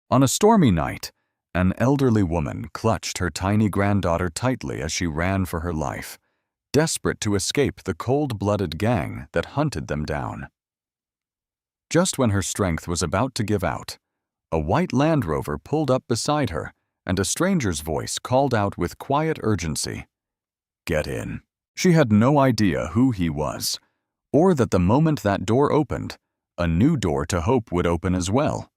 On a stormy night, an elderly woman clutched her tiny granddaughter tightly as she ran for her life, desperate to escape the cold-blooded gang that hunted them down. Just when her strength was about to give out, a white Land Rover pulled up beside her, and a stranger's voice called out with quiet urgency, "Get in." She had no idea who he was, or that the moment that door opened, a new door to hope would open as well,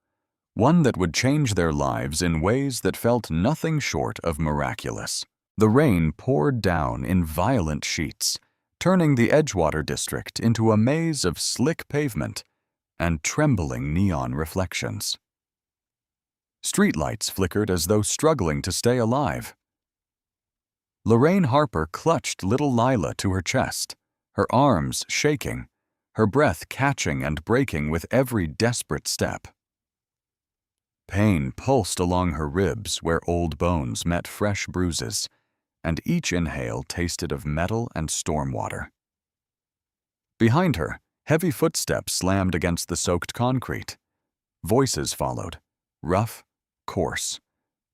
one that would change their lives in ways that felt nothing short of miraculous. The rain poured down in violent sheets, turning the Edgewater district into a maze of slick pavement and trembling neon reflections. Streetlights flickered as though struggling to stay alive. Lorraine Harper clutched little Lila to her chest, her arms shaking, her breath catching and breaking with every desperate step. Pain pulsed along her ribs where old bones met fresh bruises, and each inhale tasted of metal and storm water. Behind her, heavy footsteps slammed against the soaked concrete. Voices followed, rough, coarse,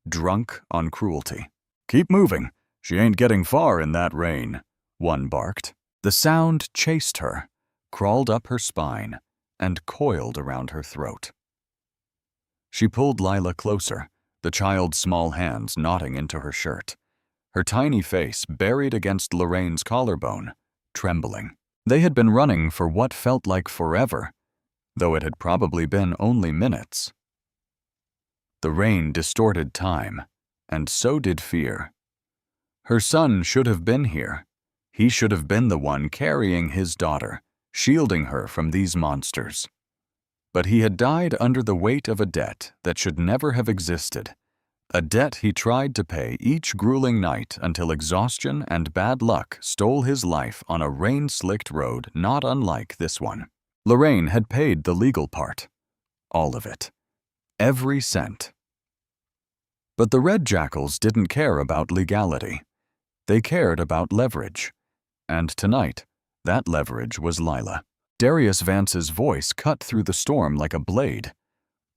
drunk on cruelty. "Keep moving. She ain't getting far in that rain," one barked. The sound chased her, crawled up her spine, and coiled around her throat. She pulled Lila closer, the child's small hands knotting into her shirt, her tiny face buried against Lorraine's collarbone, trembling. They had been running for what felt like forever, though it had probably been only minutes. The rain distorted time, and so did fear. Her son should have been here. He should have been the one carrying his daughter, shielding her from these monsters. But he had died under the weight of a debt that should never have existed, a debt he tried to pay each grueling night until exhaustion and bad luck stole his life on a rain-slicked road not unlike this one. Lorraine had paid the legal part. All of it. Every cent. But the Red Jackals didn't care about legality. They cared about leverage. And tonight, that leverage was Lila. Darius Vance's voice cut through the storm like a blade.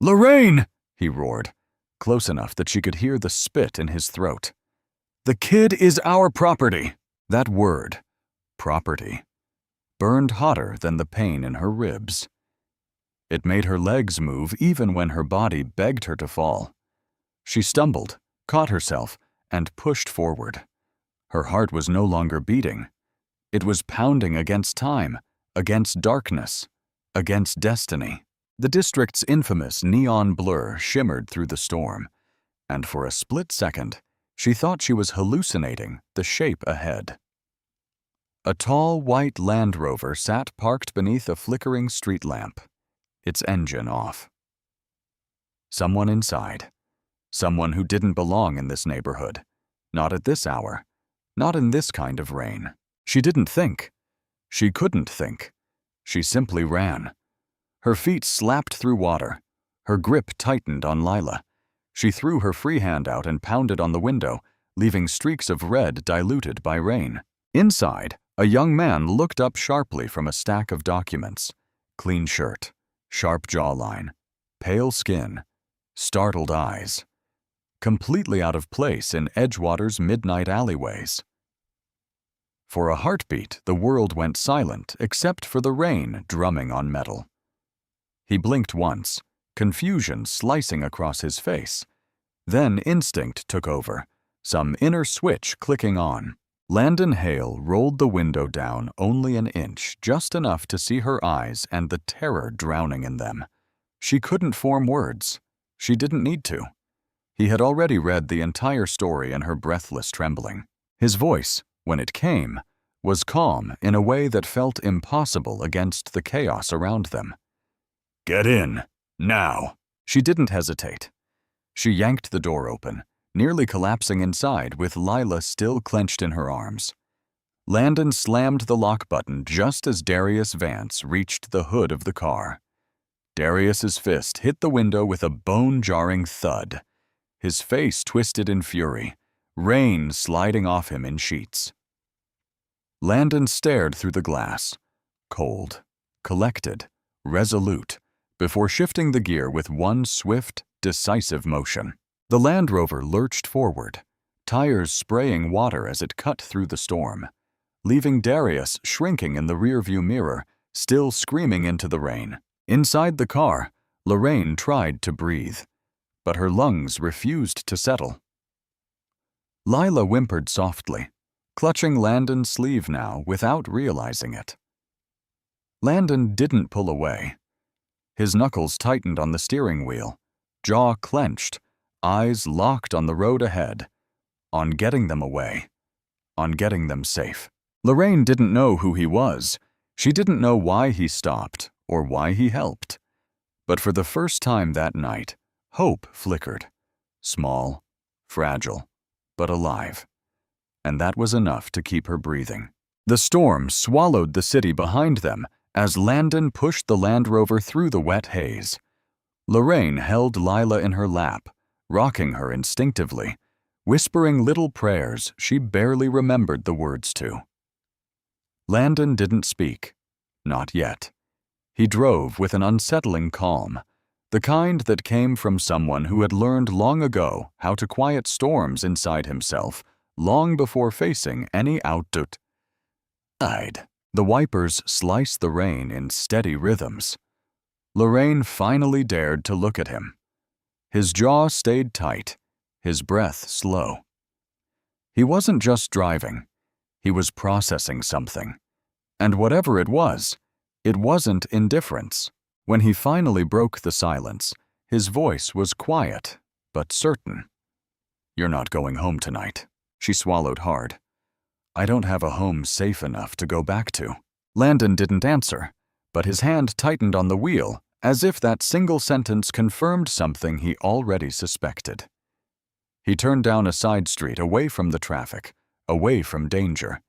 "Lorraine!" he roared, close enough that she could hear the spit in his throat. "The kid is our property." That word, property, burned hotter than the pain in her ribs. It made her legs move even when her body begged her to fall. She stumbled, caught herself, and pushed forward. Her heart was no longer beating. It was pounding against time, against darkness, against destiny. The district's infamous neon blur shimmered through the storm, and for a split second, she thought she was hallucinating the shape ahead. A tall, white Land Rover sat parked beneath a flickering street lamp, its engine off. Someone inside. Someone who didn't belong in this neighborhood. Not at this hour. Not in this kind of rain. She didn't think. She couldn't think. She simply ran. Her feet slapped through water. Her grip tightened on Lila. She threw her free hand out and pounded on the window, leaving streaks of red diluted by rain. Inside, a young man looked up sharply from a stack of documents. Clean shirt, sharp jawline, pale skin, startled eyes. Completely out of place in Edgewater's midnight alleyways. For a heartbeat, the world went silent except for the rain drumming on metal. He blinked once, confusion slicing across his face. Then instinct took over, some inner switch clicking on. Landon Hale rolled the window down only an inch, just enough to see her eyes and the terror drowning in them. She couldn't form words. She didn't need to. He had already read the entire story in her breathless trembling. His voice, when it came, was calm in a way that felt impossible against the chaos around them. "Get in, now." She didn't hesitate. She yanked the door open, nearly collapsing inside with Lila still clenched in her arms. Landon slammed the lock button just as Darius Vance reached the hood of the car. Darius's fist hit the window with a bone-jarring thud. His face twisted in fury, rain sliding off him in sheets. Landon stared through the glass, cold, collected, resolute, before shifting the gear with one swift, decisive motion. The Land Rover lurched forward, tires spraying water as it cut through the storm, leaving Darius shrinking in the rearview mirror, still screaming into the rain. Inside the car, Lorraine tried to breathe, but her lungs refused to settle. Lila whimpered softly, clutching Landon's sleeve now without realizing it. Landon didn't pull away. His knuckles tightened on the steering wheel, jaw clenched, eyes locked on the road ahead, on getting them away, on getting them safe. Lorraine didn't know who he was. She didn't know why he stopped or why he helped. But for the first time that night, hope flickered. Small, fragile, but alive. And that was enough to keep her breathing. The storm swallowed the city behind them as Landon pushed the Land Rover through the wet haze. Lorraine held Lila in her lap, rocking her instinctively, whispering little prayers she barely remembered the words to. Landon didn't speak. Not yet. He drove with an unsettling calm, the kind that came from someone who had learned long ago how to quiet storms inside himself long before facing any outside. The wipers sliced the rain in steady rhythms. Lorraine finally dared to look at him. His jaw stayed tight, his breath slow. He wasn't just driving. He was processing something. And whatever it wasn't indifference. When he finally broke the silence, his voice was quiet, but certain. "You're not going home tonight." She swallowed hard. "I don't have a home safe enough to go back to." Landon didn't answer, but his hand tightened on the wheel as if that single sentence confirmed something he already suspected. He turned down a side street away from the traffic, away from danger,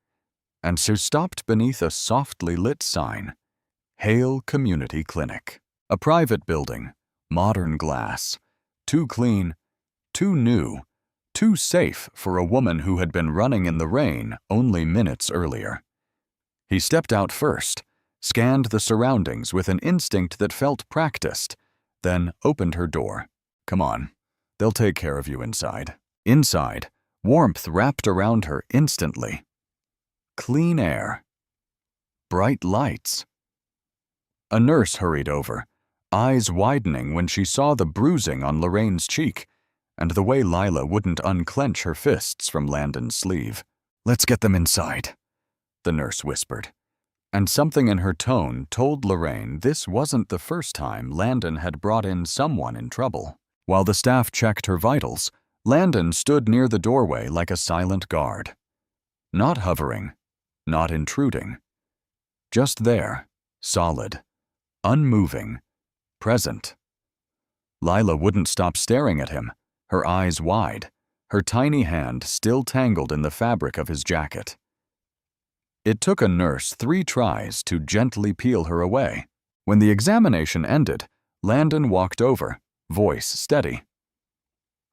and so stopped beneath a softly lit sign. Hale Community Clinic. A private building, modern glass, too clean, too new, too safe for a woman who had been running in the rain only minutes earlier. He stepped out first, scanned the surroundings with an instinct that felt practiced, then opened her door. "Come on, they'll take care of you inside." Inside, warmth wrapped around her instantly. Clean air. Bright lights. A nurse hurried over, eyes widening when she saw the bruising on Lorraine's cheek and the way Lila wouldn't unclench her fists from Landon's sleeve. "Let's get them inside," the nurse whispered. And something in her tone told Lorraine this wasn't the first time Landon had brought in someone in trouble. While the staff checked her vitals, Landon stood near the doorway like a silent guard. Not hovering, not intruding. Just there, solid, unmoving, present. Lila wouldn't stop staring at him, her eyes wide, her tiny hand still tangled in the fabric of his jacket. It took a nurse 3 tries to gently peel her away. When the examination ended, Landon walked over, voice steady.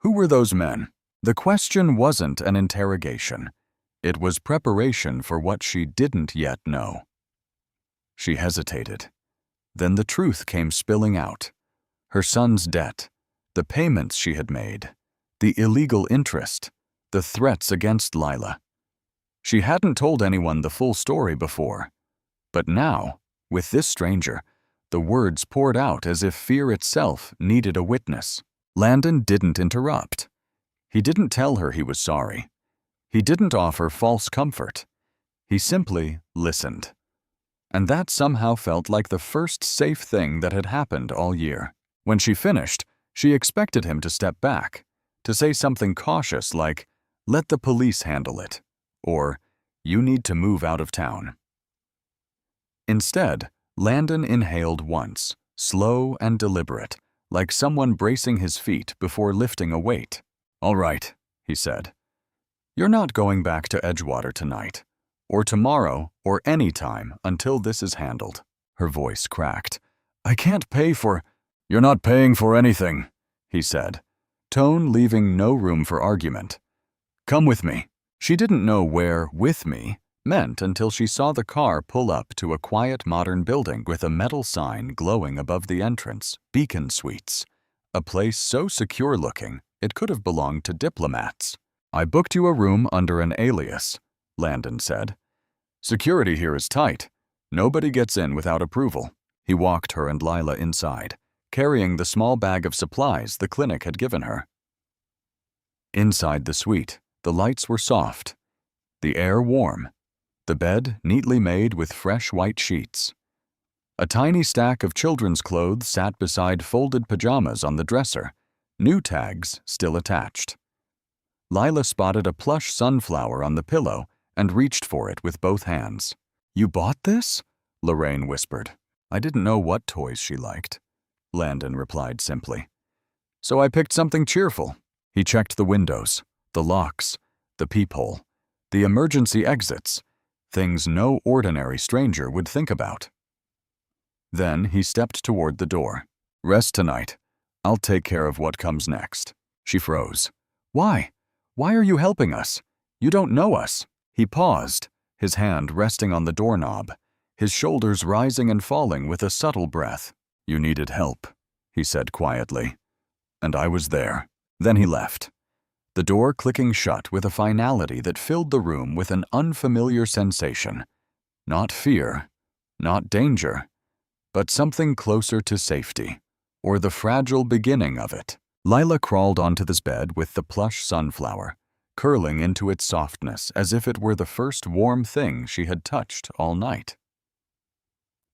"Who were those men?" The question wasn't an interrogation. It was preparation for what she didn't yet know. She hesitated. Then the truth came spilling out. Her son's debt, the payments she had made, the illegal interest, the threats against Lila. She hadn't told anyone the full story before. But now, with this stranger, the words poured out as if fear itself needed a witness. Landon didn't interrupt. He didn't tell her he was sorry. He didn't offer false comfort. He simply listened. And that somehow felt like the first safe thing that had happened all year. When she finished, she expected him to step back, to say something cautious like, "Let the police handle it," or "You need to move out of town." Instead, Landon inhaled once, slow and deliberate, like someone bracing his feet before lifting a weight. "All right," he said. "You're not going back to Edgewater tonight, or tomorrow, or any time until this is handled." Her voice cracked. "I can't pay for—" "You're not paying for anything," he said, tone leaving no room for argument. "Come with me." She didn't know where "with me" meant until she saw the car pull up to a quiet modern building with a metal sign glowing above the entrance, Beacon Suites, a place so secure-looking it could have belonged to diplomats. "I booked you a room under an alias," Landon said. "Security here is tight. Nobody gets in without approval." He walked her and Lila inside, carrying the small bag of supplies the clinic had given her. Inside the suite, the lights were soft, the air warm, the bed neatly made with fresh white sheets. A tiny stack of children's clothes sat beside folded pajamas on the dresser, new tags still attached. Lila spotted a plush sunflower on the pillow and reached for it with both hands. "You bought this?" Lorraine whispered. "I didn't know what toys she liked," Landon replied simply. "So I picked something cheerful." He checked the windows, the locks, the peephole, the emergency exits, things no ordinary stranger would think about. Then he stepped toward the door. "Rest tonight. I'll take care of what comes next." She froze. "Why? Why are you helping us? You don't know us." He paused, his hand resting on the doorknob, his shoulders rising and falling with a subtle breath. "You needed help," he said quietly. "And I was there." Then he left, the door clicking shut with a finality that filled the room with an unfamiliar sensation. Not fear, not danger, but something closer to safety, or the fragile beginning of it. Lila crawled onto this bed with the plush sunflower, curling into its softness as if it were the first warm thing she had touched all night.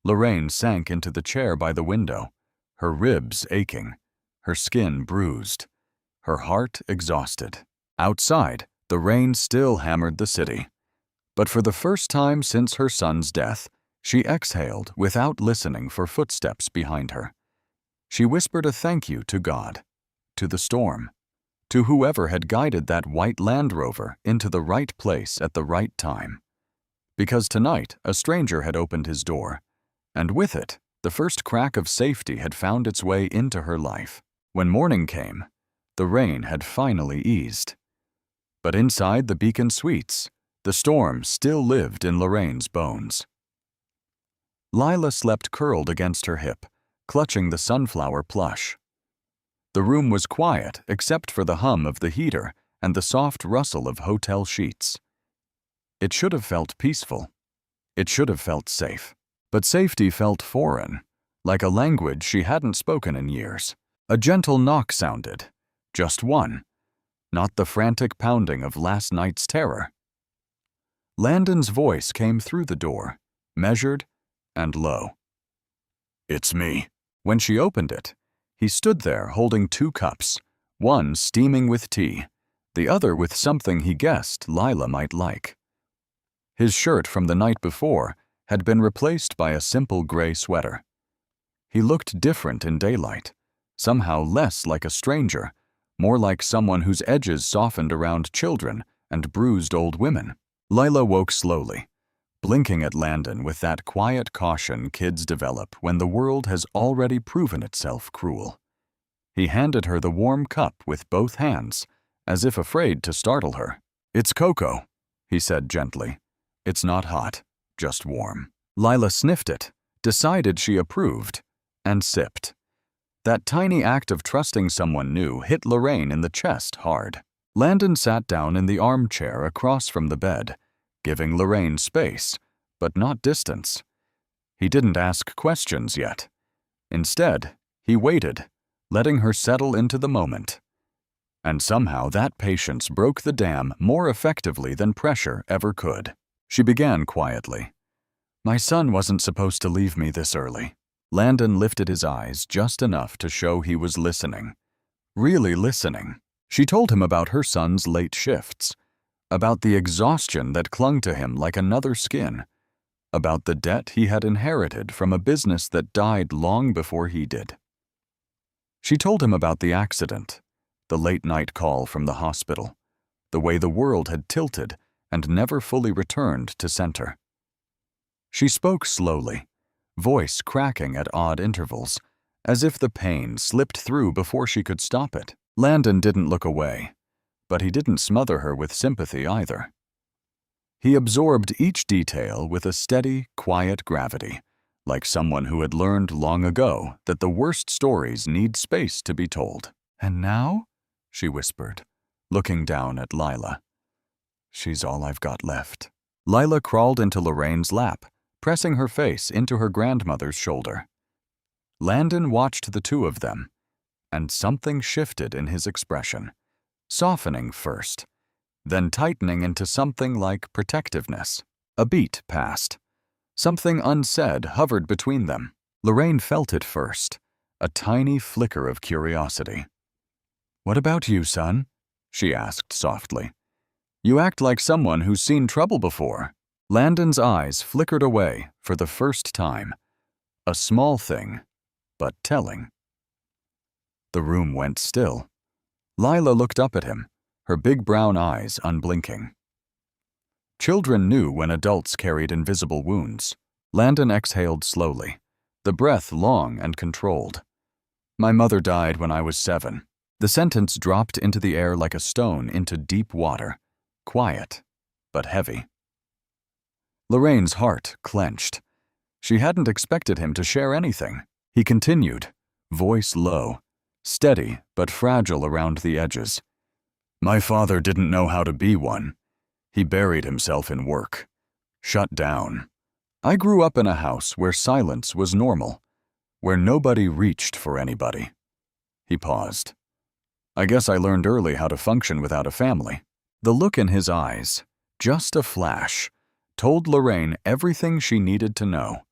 Lorraine sank into the chair by the window, her ribs aching, her skin bruised, her heart exhausted. Outside, the rain still hammered the city. But for the first time since her son's death, she exhaled without listening for footsteps behind her. She whispered a thank you to God, to the storm, to whoever had guided that white Land Rover into the right place at the right time. Because tonight a stranger had opened his door, and with it, the first crack of safety had found its way into her life. When morning came, the rain had finally eased. But inside the Beacon Suites, the storm still lived in Lorraine's bones. Lila slept curled against her hip, clutching the sunflower plush. The room was quiet except for the hum of the heater and the soft rustle of hotel sheets. It should have felt peaceful. It should have felt safe. But safety felt foreign, like a language she hadn't spoken in years. A gentle knock sounded, just one, not the frantic pounding of last night's terror. Landon's voice came through the door, measured and low. "It's me." When she opened it, he stood there holding 2 cups, one steaming with tea, the other with something he guessed Lila might like. His shirt from the night before had been replaced by a simple gray sweater. He looked different in daylight, somehow less like a stranger, more like someone whose edges softened around children and bruised old women. Lila woke slowly, blinking at Landon with that quiet caution kids develop when the world has already proven itself cruel. He handed her the warm cup with both hands, as if afraid to startle her. "It's cocoa," he said gently. "It's not hot, just warm." Lila sniffed it, decided she approved, and sipped. That tiny act of trusting someone new hit Lorraine in the chest hard. Landon sat down in the armchair across from the bed, giving Lorraine space, but not distance. He didn't ask questions yet. Instead, he waited, letting her settle into the moment. And somehow that patience broke the dam more effectively than pressure ever could. She began quietly. "My son wasn't supposed to leave me this early." Landon lifted his eyes just enough to show he was listening. Really listening. She told him about her son's late shifts, about the exhaustion that clung to him like another skin, about the debt he had inherited from a business that died long before he did. She told him about the accident, the late-night call from the hospital, the way the world had tilted and never fully returned to center. She spoke slowly, voice cracking at odd intervals, as if the pain slipped through before she could stop it. Landon didn't look away, but he didn't smother her with sympathy either. He absorbed each detail with a steady, quiet gravity, like someone who had learned long ago that the worst stories need space to be told. "And now?" she whispered, looking down at Lila. "She's all I've got left." Lila crawled into Lorraine's lap, pressing her face into her grandmother's shoulder. Landon watched the two of them, and something shifted in his expression, softening first, then tightening into something like protectiveness. A beat passed. Something unsaid hovered between them. Lorraine felt it first, a tiny flicker of curiosity. "What about you, son?" she asked softly. "You act like someone who's seen trouble before." Landon's eyes flickered away for the first time. A small thing, but telling. The room went still. Lila looked up at him, her big brown eyes unblinking. Children knew when adults carried invisible wounds. Landon exhaled slowly, the breath long and controlled. "My mother died when I was 7. The sentence dropped into the air like a stone into deep water, quiet, but heavy. Lorraine's heart clenched. She hadn't expected him to share anything. He continued, voice low, steady but fragile around the edges. "My father didn't know how to be one. He buried himself in work. Shut down. I grew up in a house where silence was normal, where nobody reached for anybody." He paused. "I guess I learned early how to function without a family." The look in his eyes, just a flash, told Lorraine everything she needed to know.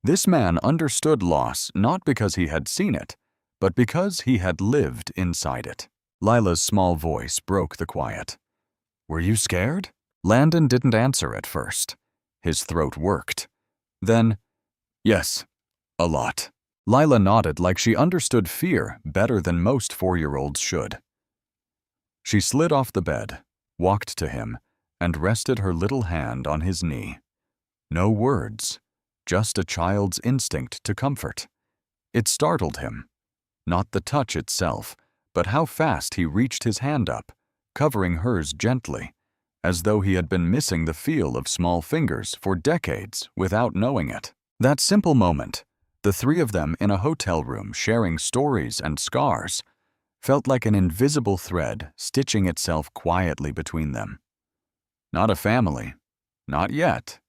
This man understood loss not because he had seen it, but because he had lived inside it. Lila's small voice broke the quiet. "Were you scared?" Landon didn't answer at first. His throat worked. Then, "Yes, a lot." Lila nodded like she understood fear better than most 4-year-olds should. She slid off the bed, walked to him, and rested her little hand on his knee. No words, just a child's instinct to comfort. It startled him. Not the touch itself, but how fast he reached his hand up, covering hers gently, as though he had been missing the feel of small fingers for decades without knowing it. That simple moment, the three of them in a hotel room sharing stories and scars, felt like an invisible thread stitching itself quietly between them. Not a family, not yet,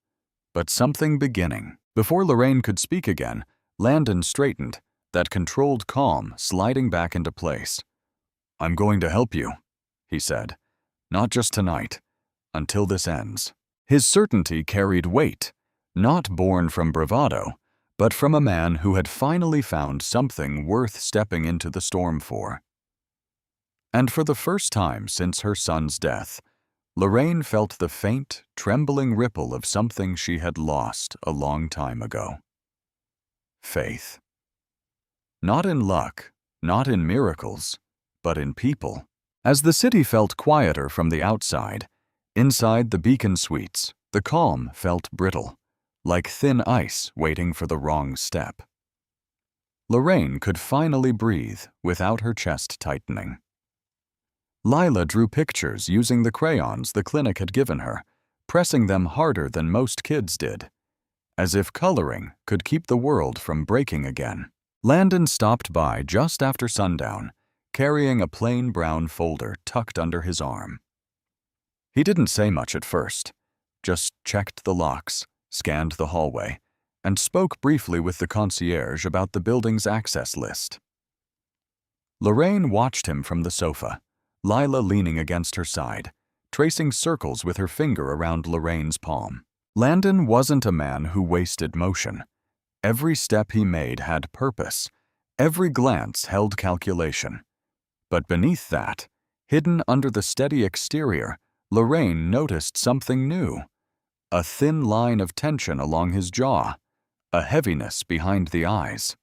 but something beginning. Before Lorraine could speak again, Landon straightened, that controlled calm sliding back into place. "I'm going to help you," he said. "Not just tonight, until this ends." His certainty carried weight, not born from bravado, but from a man who had finally found something worth stepping into the storm for. And for the first time since her son's death, Lorraine felt the faint, trembling ripple of something she had lost a long time ago. Faith. Not in luck, not in miracles, but in people. As the city felt quieter from the outside, inside the Beacon Suites, the calm felt brittle, like thin ice waiting for the wrong step. Lorraine could finally breathe without her chest tightening. Lila drew pictures using the crayons the clinic had given her, pressing them harder than most kids did, as if coloring could keep the world from breaking again. Landon stopped by just after sundown, carrying a plain brown folder tucked under his arm. He didn't say much at first, just checked the locks, scanned the hallway, and spoke briefly with the concierge about the building's access list. Lorraine watched him from the sofa, Lila leaning against her side, tracing circles with her finger around Lorraine's palm. Landon wasn't a man who wasted motion. Every step he made had purpose. Every glance held calculation. But beneath that, hidden under the steady exterior, Lorraine noticed something new. A thin line of tension along his jaw, a heaviness behind the eyes.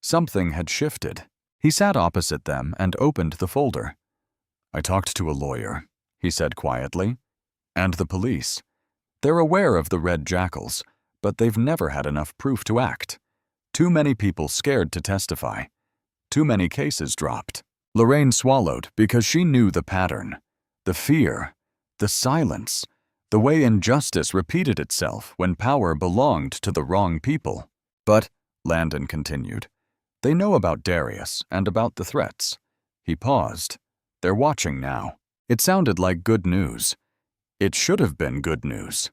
Something had shifted. He sat opposite them and opened the folder. "I talked to a lawyer," he said quietly, "and the police. They're aware of the Red Jackals, but they've never had enough proof to act. Too many people scared to testify. Too many cases dropped." Lorraine swallowed because she knew the pattern. The fear, the silence, The way injustice repeated itself when power belonged to the wrong people. But, Landon continued, they know about Darius and about the threats. He paused. They're watching now. It sounded like good news. It should have been good news.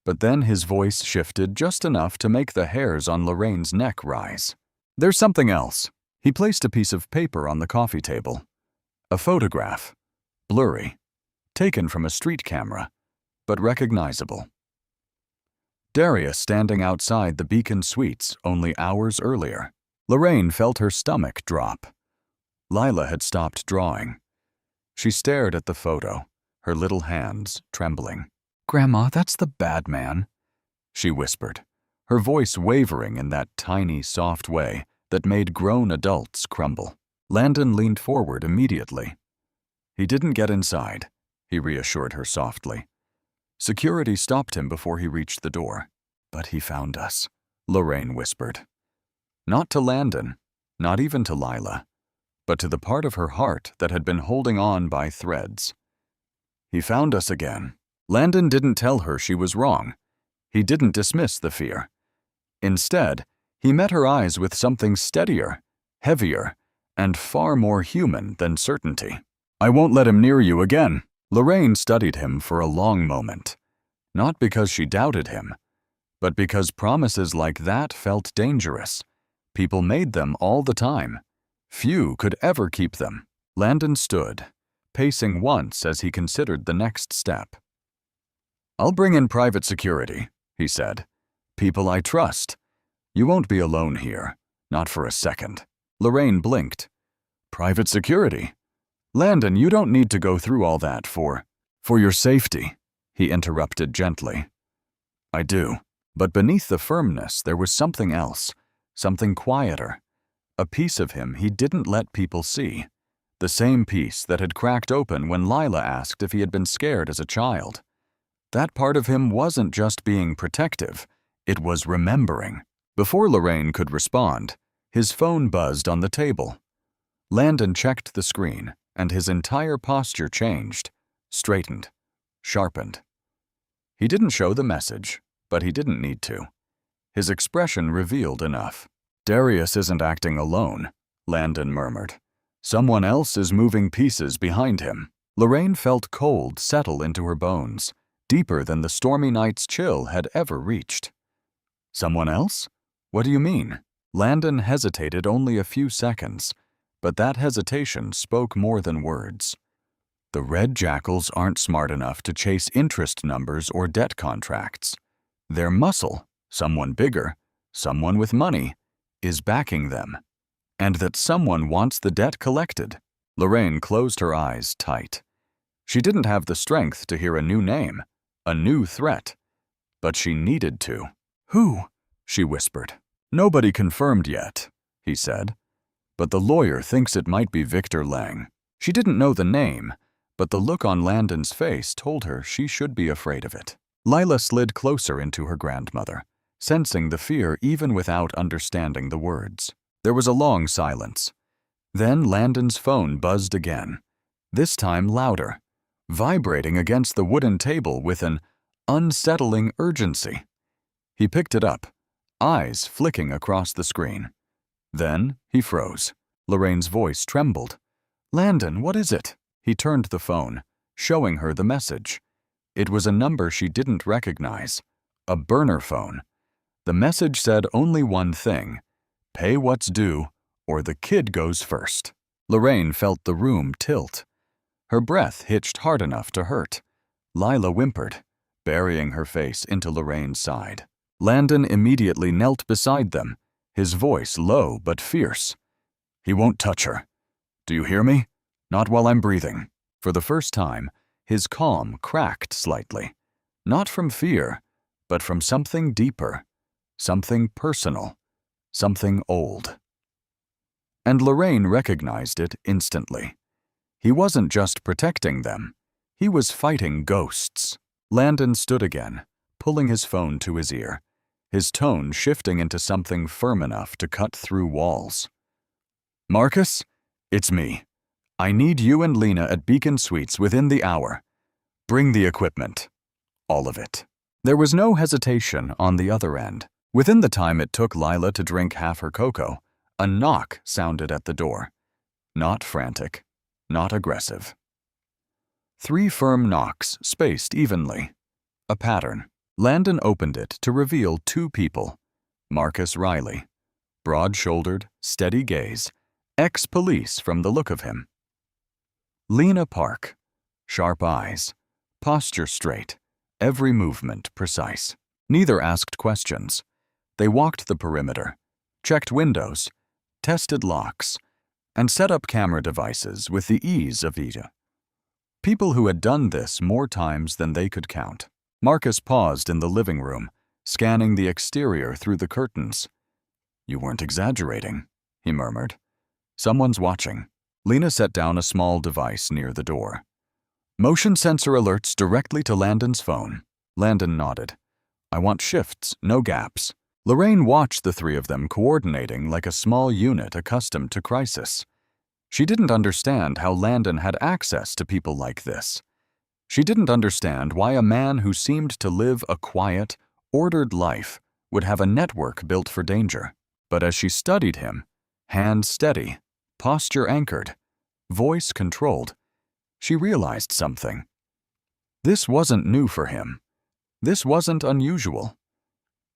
But then his voice shifted just enough to make the hairs on Lorraine's neck rise. There's something else. He placed a piece of paper on the coffee table. A photograph. Blurry. Taken from a street camera, but recognizable. Darius standing outside the Beacon Suites only hours earlier. Lorraine felt her stomach drop. Lila had stopped drawing. She stared at the photo, her little hands trembling. "Grandma, that's the bad man," she whispered, her voice wavering in that tiny, soft way that made grown adults crumble. Landon leaned forward immediately. He didn't get inside, he reassured her softly. Security stopped him before he reached the door. "But he found us," Lorraine whispered. Not to Landon, not even to Lila, but to the part of her heart that had been holding on by threads. He found us again. Landon didn't tell her she was wrong. He didn't dismiss the fear. Instead, he met her eyes with something steadier, heavier, and far more human than certainty. "I won't let him near you again." Lorraine studied him for a long moment, not because she doubted him, but because promises like that felt dangerous. People made them all the time. Few could ever keep them. Landon stood, pacing once as he considered the next step. "I'll bring in private security," he said. "People I trust. You won't be alone here, not for a second." Lorraine blinked. "Private security? Landon, you don't need to go through all that for your safety," he interrupted gently. "I do." But beneath the firmness there was something else, something quieter, a piece of him he didn't let people see, the same piece that had cracked open when Lila asked if he had been scared as a child. That part of him wasn't just being protective, it was remembering. Before Lorraine could respond, his phone buzzed on the table. Landon checked the screen, and his entire posture changed, straightened, sharpened. He didn't show the message, but he didn't need to. His expression revealed enough. "Darius isn't acting alone," Landon murmured. "Someone else is moving pieces behind him." Lorraine felt cold settle into her bones, deeper than the stormy night's chill had ever reached. "Someone else? What do you mean?" Landon hesitated only a few seconds, but that hesitation spoke more than words. The red jackals aren't smart enough to chase interest numbers or debt contracts. Their muscle, someone bigger, someone with money, is backing them. And that someone wants the debt collected. Lorraine closed her eyes tight. She didn't have the strength to hear a new name, a new threat. But she needed to. "Who?" she whispered. "Nobody confirmed yet," he said. "But the lawyer thinks it might be Victor Lang." She didn't know the name, but the look on Landon's face told her she should be afraid of it. Lila slid closer into her grandmother, sensing the fear even without understanding the words. There was a long silence. Then Landon's phone buzzed again, this time louder, vibrating against the wooden table with an unsettling urgency. He picked it up, eyes flicking across the screen. Then he froze. Lorraine's voice trembled. "Landon, what is it?" He turned the phone, showing her the message. It was a number she didn't recognize, a burner phone. The message said only one thing: pay what's due, or the kid goes first. Lorraine felt the room tilt. Her breath hitched hard enough to hurt. Lila whimpered, burying her face into Lorraine's side. Landon immediately knelt beside them, his voice low but fierce. "He won't touch her. Do you hear me? Not while I'm breathing." For the first time, his calm cracked slightly. Not from fear, but from something deeper, something personal, something old. And Lorraine recognized it instantly. He wasn't just protecting them. He was fighting ghosts. Landon stood again, pulling his phone to his ear, his tone shifting into something firm enough to cut through walls. "Marcus, it's me. I need you and Lena at Beacon Suites within the hour. Bring the equipment. All of it. There was no hesitation on the other end. Within the time it took Lila to drink half her cocoa, a knock sounded at the door. Not frantic, not aggressive. 3 firm knocks, spaced evenly. A pattern. Landon opened it to reveal 2 people. Marcus Riley. Broad-shouldered, steady gaze. Ex-police from the look of him. Lena Park. Sharp eyes. Posture straight. Every movement precise. Neither asked questions. They walked the perimeter, checked windows, tested locks, and set up camera devices with the ease of Ida. People who had done this more times than they could count. Marcus paused in the living room, scanning the exterior through the curtains. "You weren't exaggerating," he murmured. "Someone's watching." Lena set down a small device near the door. "Motion sensor alerts directly to Landon's phone." Landon nodded. "I want shifts, no gaps." Lorraine watched the 3 of them coordinating like a small unit accustomed to crisis. She didn't understand how Landon had access to people like this. She didn't understand why a man who seemed to live a quiet, ordered life would have a network built for danger. But as she studied him, hand steady, posture anchored, voice controlled, she realized something. This wasn't new for him. This wasn't unusual.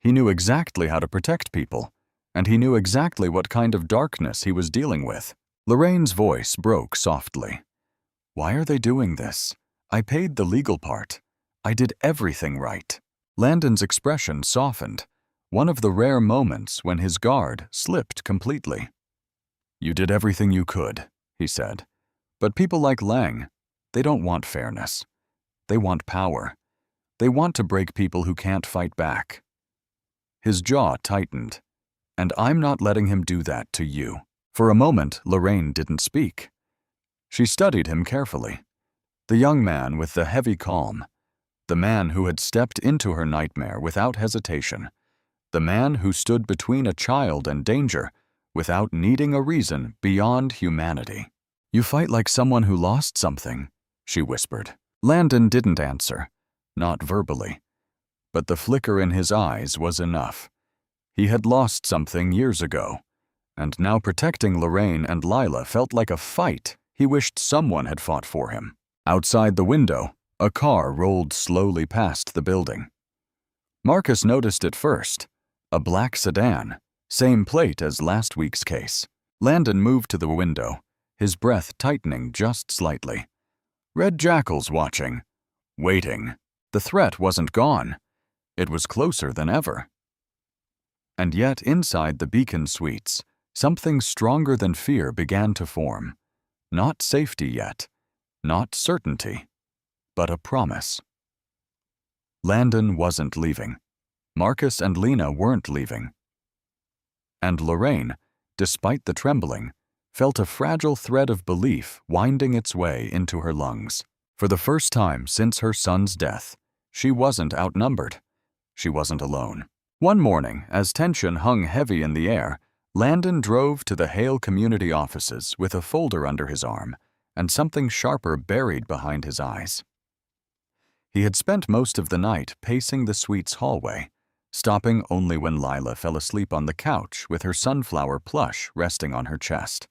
He knew exactly how to protect people, and he knew exactly what kind of darkness he was dealing with. Lorraine's voice broke softly. "Why are they doing this? I paid the legal part. I did everything right." Landon's expression softened, one of the rare moments when his guard slipped completely. "You did everything you could," he said. "But people like Lang, they don't want fairness. They want power. They want to break people who can't fight back." His jaw tightened. "And I'm not letting him do that to you." For a moment, Lorraine didn't speak. She studied him carefully. The young man with the heavy calm. The man who had stepped into her nightmare without hesitation. The man who stood between a child and danger without needing a reason beyond humanity. "You fight like someone who lost something," she whispered. Landon didn't answer, not verbally. But the flicker in his eyes was enough. He had lost something years ago, and now protecting Lorraine and Lila felt like a fight he wished someone had fought for him. Outside the window, a car rolled slowly past the building. Marcus noticed it first, a black sedan, same plate as last week's case. Landon moved to the window, his breath tightening just slightly. Red Jackal's watching, waiting. The threat wasn't gone. It was closer than ever. And yet inside the Beacon Suites, something stronger than fear began to form. Not safety yet, not certainty, but a promise. Landon wasn't leaving. Marcus and Lena weren't leaving. And Lorraine, despite the trembling, felt a fragile thread of belief winding its way into her lungs. For the first time since her son's death, she wasn't outnumbered. She wasn't alone. One morning, as tension hung heavy in the air, Landon drove to the Hale community offices with a folder under his arm and something sharper buried behind his eyes. He had spent most of the night pacing the suite's hallway, stopping only when Lila fell asleep on the couch with her sunflower plush resting on her chest.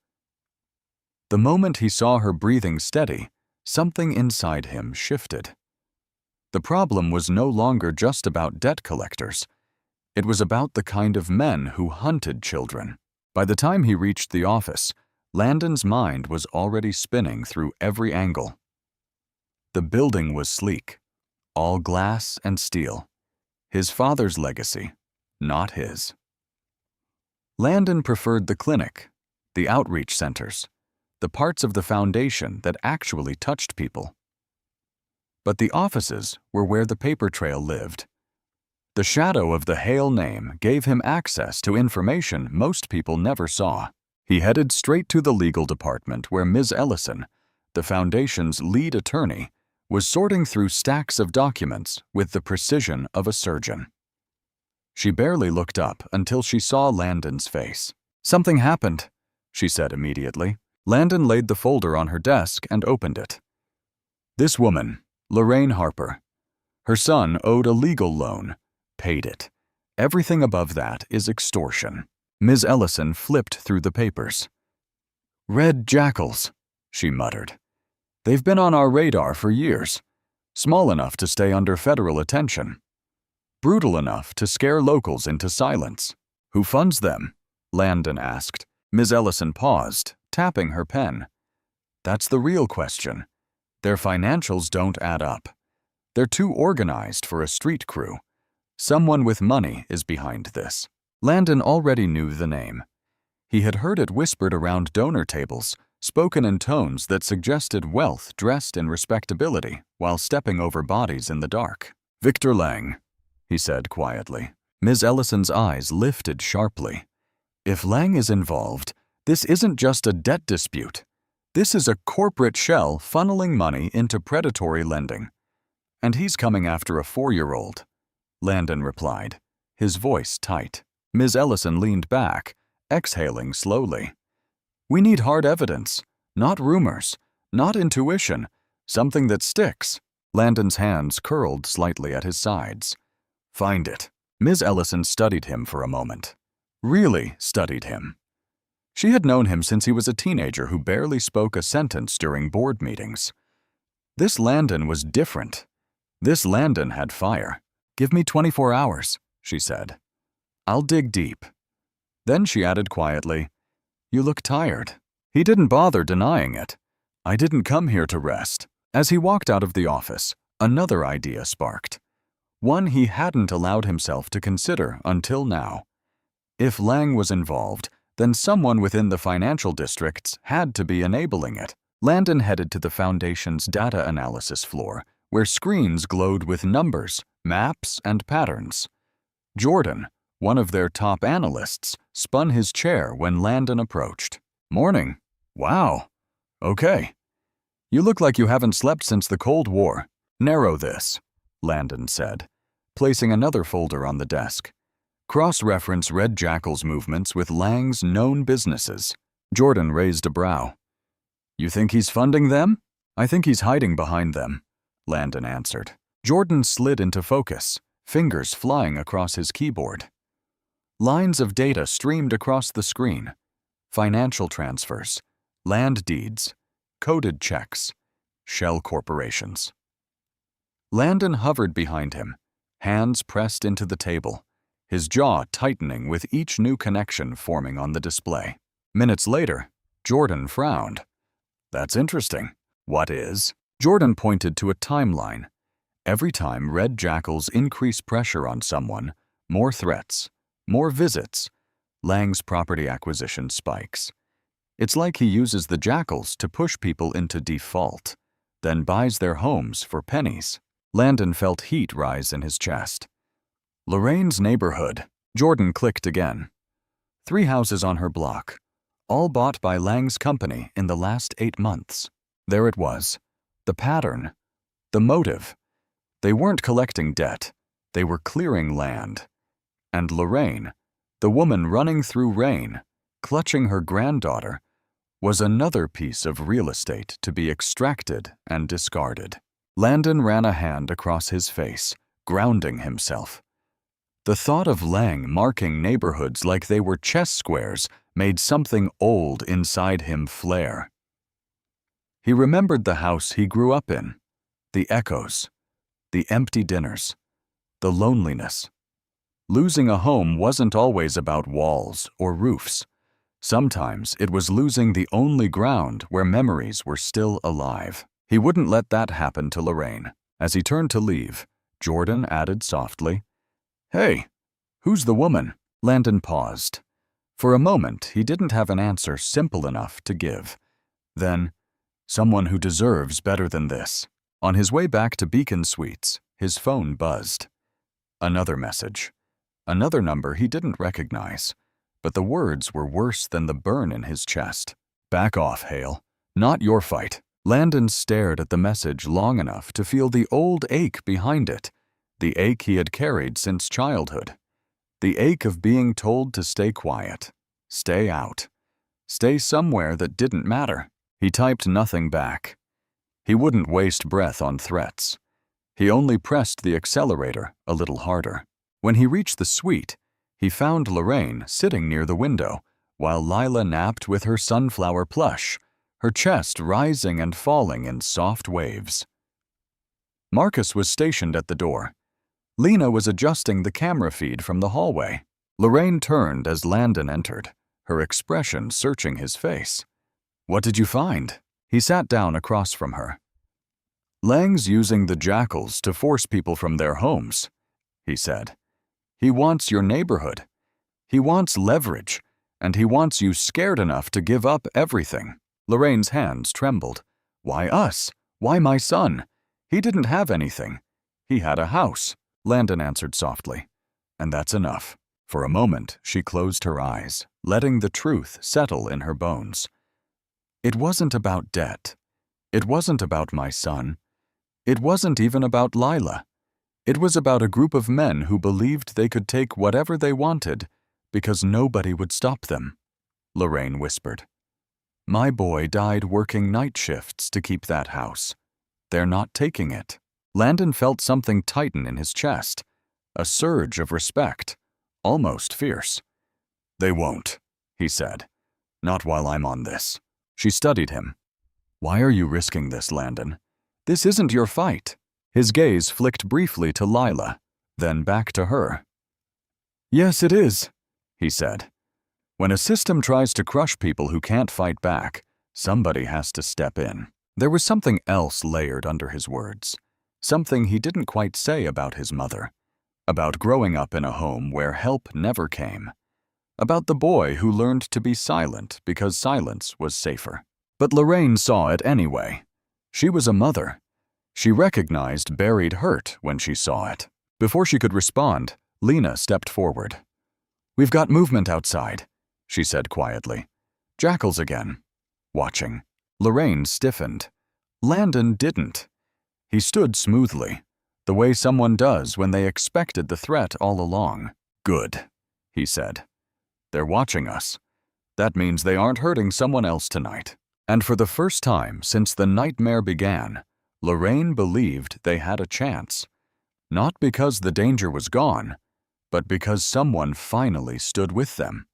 The moment he saw her breathing steady, something inside him shifted. The problem was no longer just about debt collectors. It was about the kind of men who hunted children. By the time he reached the office, Landon's mind was already spinning through every angle. The building was sleek, all glass and steel. His father's legacy, not his. Landon preferred the clinic, the outreach centers, the parts of the foundation that actually touched people. But the offices were where the paper trail lived. The shadow of the Hale name gave him access to information most people never saw. He headed straight to the legal department where Ms. Ellison, the foundation's lead attorney, was sorting through stacks of documents with the precision of a surgeon. She barely looked up until she saw Landon's face. "Something happened," she said immediately. Landon laid the folder on her desk and opened it. "This woman, Lorraine Harper. Her son owed a legal loan. Paid it. Everything above that is extortion. Ms. Ellison flipped through the papers. Red jackals, she muttered. They've been on our radar for years. Small enough to stay under federal attention. Brutal enough to scare locals into silence. Who funds them? Landon asked. Ms. Ellison paused, tapping her pen. That's the real question. Their financials don't add up. They're too organized for a street crew. Someone with money is behind this. Landon already knew the name. He had heard it whispered around donor tables, spoken in tones that suggested wealth dressed in respectability while stepping over bodies in the dark. Victor Lang, he said quietly. Ms. Ellison's eyes lifted sharply. If Lang is involved, this isn't just a debt dispute. This is a corporate shell funneling money into predatory lending. And he's coming after a 4-year-old. Landon replied, his voice tight. Ms. Ellison leaned back, exhaling slowly. We need hard evidence, not rumors, not intuition, something that sticks. Landon's hands curled slightly at his sides. Find it. Ms. Ellison studied him for a moment. Really studied him. She had known him since he was a teenager who barely spoke a sentence during board meetings. This Landon was different. This Landon had fire. Give me 24 hours, she said. I'll dig deep. Then she added quietly, You look tired. He didn't bother denying it. I didn't come here to rest. As he walked out of the office, another idea sparked. One he hadn't allowed himself to consider until now. If Lang was involved, then someone within the financial districts had to be enabling it. Landon headed to the Foundation's data analysis floor, where screens glowed with numbers, maps, and patterns. Jordan, one of their top analysts, spun his chair when Landon approached. Morning. Wow. Okay. You look like you haven't slept since the Cold War. Narrow this, Landon said, placing another folder on the desk. Cross-reference Red Jackal's movements with Lang's known businesses. Jordan raised a brow. You think he's funding them? I think he's hiding behind them, Landon answered. Jordan slid into focus, fingers flying across his keyboard. Lines of data streamed across the screen. Financial transfers, land deeds, coded checks, shell corporations. Landon hovered behind him, hands pressed into the table, his jaw tightening with each new connection forming on the display. Minutes later, Jordan frowned. That's interesting. What is? Jordan pointed to a timeline. Every time Red Jackals increase pressure on someone, more threats, more visits, Lang's property acquisition spikes. It's like he uses the jackals to push people into default, then buys their homes for pennies. Landon felt heat rise in his chest. Lorraine's neighborhood. Jordan clicked again. 3 houses on her block, all bought by Lang's company in the last 8 months. There it was. The pattern. The motive. They weren't collecting debt. They were clearing land. And Lorraine, the woman running through rain, clutching her granddaughter, was another piece of real estate to be extracted and discarded. Landon ran a hand across his face, grounding himself. The thought of Lang marking neighborhoods like they were chess squares made something old inside him flare. He remembered the house he grew up in, the echoes, the empty dinners, the loneliness. Losing a home wasn't always about walls or roofs. Sometimes it was losing the only ground where memories were still alive. He wouldn't let that happen to Lorraine. As he turned to leave, Jordan added softly, Hey, who's the woman? Landon paused. For a moment, he didn't have an answer simple enough to give. Then, someone who deserves better than this. On his way back to Beacon Suites, his phone buzzed. Another message. Another number he didn't recognize, but the words were worse than the burn in his chest. Back off, Hale. Not your fight. Landon stared at the message long enough to feel the old ache behind it, the ache he had carried since childhood, the ache of being told to stay quiet, stay out, stay somewhere that didn't matter. He typed nothing back. He wouldn't waste breath on threats. He only pressed the accelerator a little harder. When he reached the suite, he found Lorraine sitting near the window while Lila napped with her sunflower plush, her chest rising and falling in soft waves. Marcus was stationed at the door. Lena was adjusting the camera feed from the hallway. Lorraine turned as Landon entered, her expression searching his face. "What did you find?" He sat down across from her. "Lang's using the jackals to force people from their homes," he said. "He wants your neighborhood. He wants leverage, and he wants you scared enough to give up everything." Lorraine's hands trembled. "Why us? Why my son? He didn't have anything. He had a house," Landon answered softly. "And that's enough." For a moment, she closed her eyes, letting the truth settle in her bones. It wasn't about debt. It wasn't about my son. It wasn't even about Lila. It was about a group of men who believed they could take whatever they wanted because nobody would stop them. Lorraine whispered. "My boy died working night shifts to keep that house. They're not taking it." Landon felt something tighten in his chest, a surge of respect, almost fierce. "They won't," he said. "Not while I'm on this." She studied him. "Why are you risking this, Landon? This isn't your fight." His gaze flicked briefly to Lila, then back to her. "Yes, it is," he said. "When a system tries to crush people who can't fight back, somebody has to step in." There was something else layered under his words, something he didn't quite say about his mother, about growing up in a home where help never came, about the boy who learned to be silent because silence was safer. But Lorraine saw it anyway. She was a mother. She recognized buried hurt when she saw it. Before she could respond, Lena stepped forward. "We've got movement outside," she said quietly. "Jackals again." Watching. Lorraine stiffened. Landon didn't. He stood smoothly, the way someone does when they expected the threat all along. "Good," he said. "They're watching us. That means they aren't hurting someone else tonight." And for the first time since the nightmare began, Lorraine believed they had a chance. Not because the danger was gone, but because someone finally stood with them.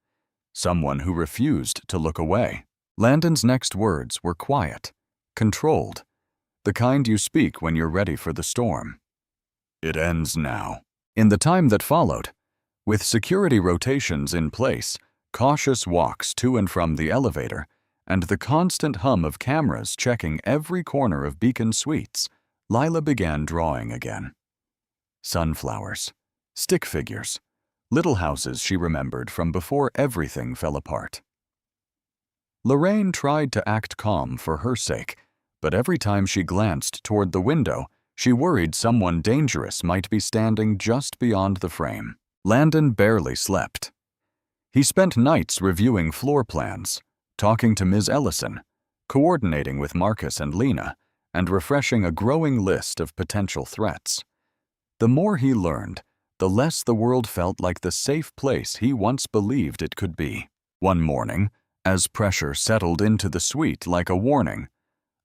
Someone who refused to look away. Landon's next words were quiet, controlled, the kind you speak when you're ready for the storm. "It ends now." In the time that followed, with security rotations in place, cautious walks to and from the elevator, and the constant hum of cameras checking every corner of Beacon Suites, Lila began drawing again. Sunflowers, stick figures, little houses she remembered from before everything fell apart. Lorraine tried to act calm for her sake, but every time she glanced toward the window, she worried someone dangerous might be standing just beyond the frame. Landon barely slept. He spent nights reviewing floor plans, talking to Ms. Ellison, coordinating with Marcus and Lena, and refreshing a growing list of potential threats. The more he learned, the less the world felt like the safe place he once believed it could be. One morning, as pressure settled into the suite like a warning,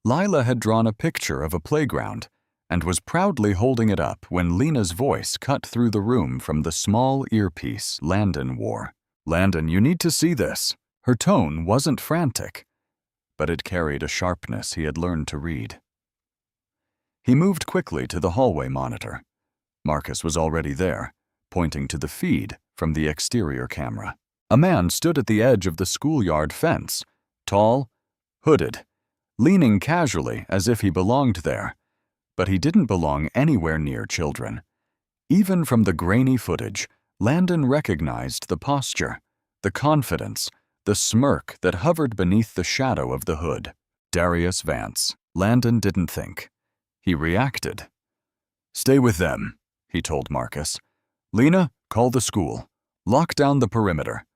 Lila had drawn a picture of a playground and was proudly holding it up when Lena's voice cut through the room from the small earpiece Landon wore. "Landon, you need to see this." Her tone wasn't frantic, but it carried a sharpness he had learned to read. He moved quickly to the hallway monitor. Marcus was already there, pointing to the feed from the exterior camera. A man stood at the edge of the schoolyard fence, tall, hooded, leaning casually as if he belonged there. But he didn't belong anywhere near children. Even from the grainy footage, Landon recognized the posture, the confidence, the smirk that hovered beneath the shadow of the hood. Darius Vance. Landon didn't think. He reacted. "Stay with them," he told Marcus. "Lena, call the school. Lock down the perimeter.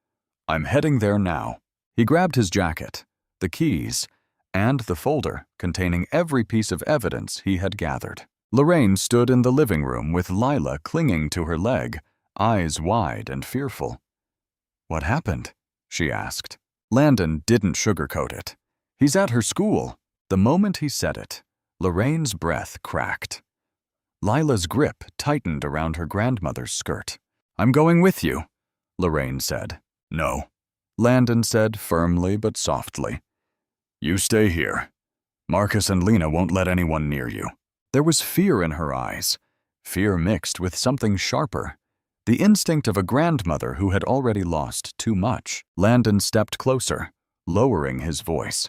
I'm heading there now." He grabbed his jacket, the keys, and the folder containing every piece of evidence he had gathered. Lorraine stood in the living room with Lila clinging to her leg, eyes wide and fearful. "What happened?" she asked. Landon didn't sugarcoat it. "He's at her school." The moment he said it, Lorraine's breath cracked. Lila's grip tightened around her grandmother's skirt. "I'm going with you," Lorraine said. "No," Landon said firmly but softly. "You stay here. Marcus and Lena won't let anyone near you." There was fear in her eyes, fear mixed with something sharper, the instinct of a grandmother who had already lost too much. Landon stepped closer, lowering his voice.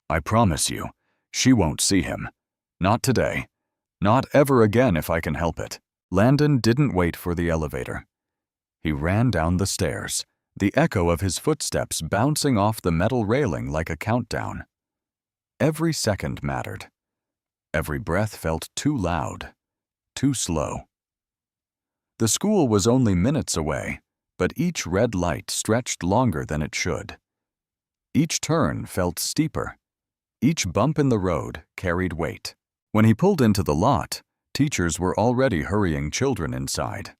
"I promise you, she won't see him. Not today. Not ever again if I can help it." Landon didn't wait for the elevator. He ran down the stairs, the echo of his footsteps bouncing off the metal railing like a countdown. Every second mattered. Every breath felt too loud, too slow. The school was only minutes away, but each red light stretched longer than it should. Each turn felt steeper. Each bump in the road carried weight. When he pulled into the lot, teachers were already hurrying children inside.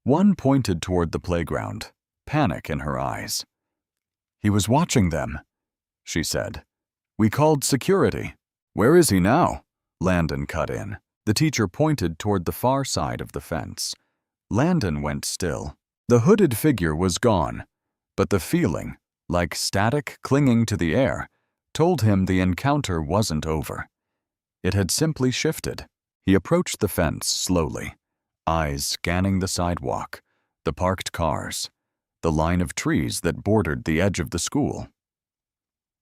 One pointed toward the playground, panic in her eyes. "He was watching them," she said. "We called security." "Where is he now?" Landon cut in. The teacher pointed toward the far side of the fence. Landon went still. The hooded figure was gone, but the feeling, like static clinging to the air, told him the encounter wasn't over. It had simply shifted. He approached the fence slowly, eyes scanning the sidewalk, the parked cars, the line of trees that bordered the edge of the school.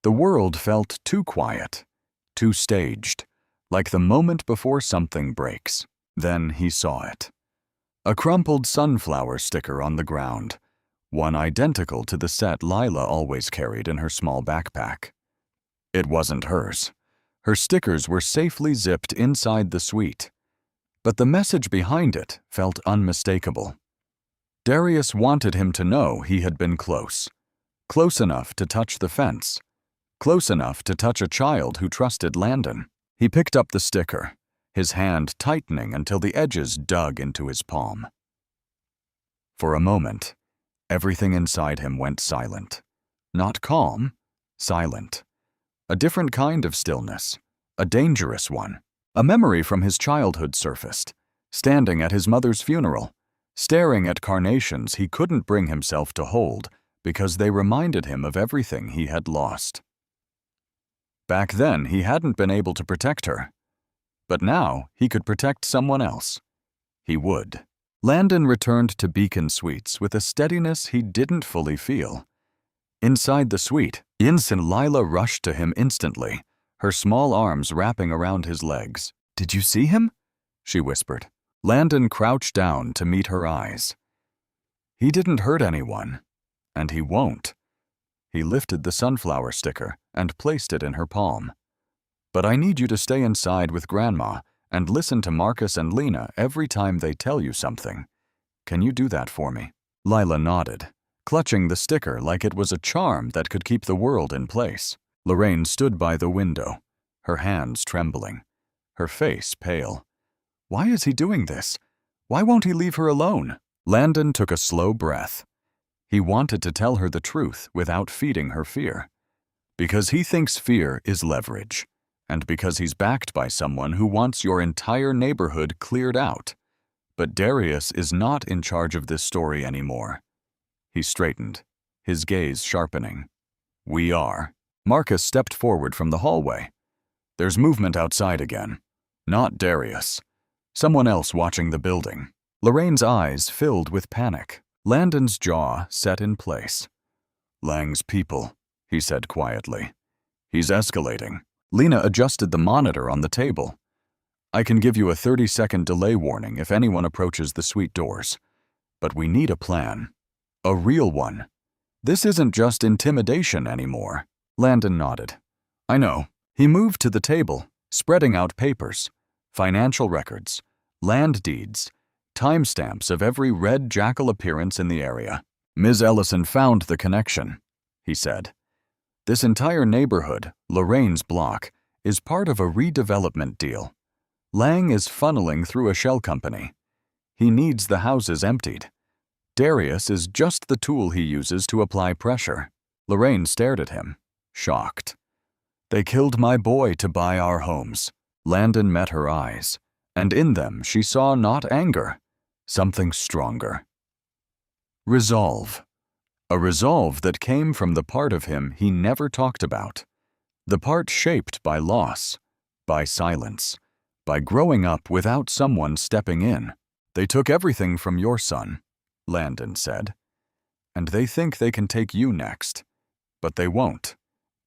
The world felt too quiet, too staged, like the moment before something breaks. Then he saw it. A crumpled sunflower sticker on the ground, one identical to the set Lila always carried in her small backpack. It wasn't hers. Her stickers were safely zipped inside the suite, but the message behind it felt unmistakable. Darius wanted him to know he had been close enough to touch the fence, close enough to touch a child who trusted Landon. He picked up the sticker, his hand tightening until the edges dug into his palm. For a moment, everything inside him went silent. Not calm, silent. A different kind of stillness, a dangerous one. A memory from his childhood surfaced, standing at his mother's funeral, staring at carnations he couldn't bring himself to hold because they reminded him of everything he had lost. Back then, he hadn't been able to protect her. But now, he could protect someone else. He would. Landon returned to Beacon Suites with a steadiness he didn't fully feel. Inside the suite, Lila rushed to him instantly, her small arms wrapping around his legs. "Did you see him?" she whispered. Landon crouched down to meet her eyes. He didn't hurt anyone, and he won't. He lifted the sunflower sticker and placed it in her palm. "But I need you to stay inside with Grandma and listen to Marcus and Lena every time they tell you something. Can you do that for me?" Lila nodded, clutching the sticker like it was a charm that could keep the world in place. Lorraine stood by the window, her hands trembling, her face pale. Why is he doing this? Why won't he leave her alone? Landon took a slow breath. He wanted to tell her the truth without feeding her fear. Because he thinks fear is leverage, and because he's backed by someone who wants your entire neighborhood cleared out. But Darius is not in charge of this story anymore. He straightened, his gaze sharpening. "We are." Marcus stepped forward from the hallway. "There's movement outside again. Not Darius. Someone else watching the building." Lorraine's eyes filled with panic. Landon's jaw set in place. "Lang's people," he said quietly. "He's escalating." Lena adjusted the monitor on the table. "I can give you a 30-second delay warning if anyone approaches the suite doors. But we need a plan. A real one. This isn't just intimidation anymore." Landon nodded. "I know." He moved to the table, spreading out papers, financial records, land deeds, timestamps of every red jackal appearance in the area. "Ms. Ellison found the connection," he said. "This entire neighborhood, Lorraine's block, is part of a redevelopment deal. Lang is funneling through a shell company. He needs the houses emptied. Darius is just the tool he uses to apply pressure." Lorraine stared at him, shocked. "They killed my boy to buy our homes." Landon met her eyes, and in them she saw not anger, something stronger. Resolve. A resolve that came from the part of him he never talked about, the part shaped by loss, by silence, by growing up without someone stepping in. "They took everything from your son," Landon said, "and they think they can take you next. But they won't.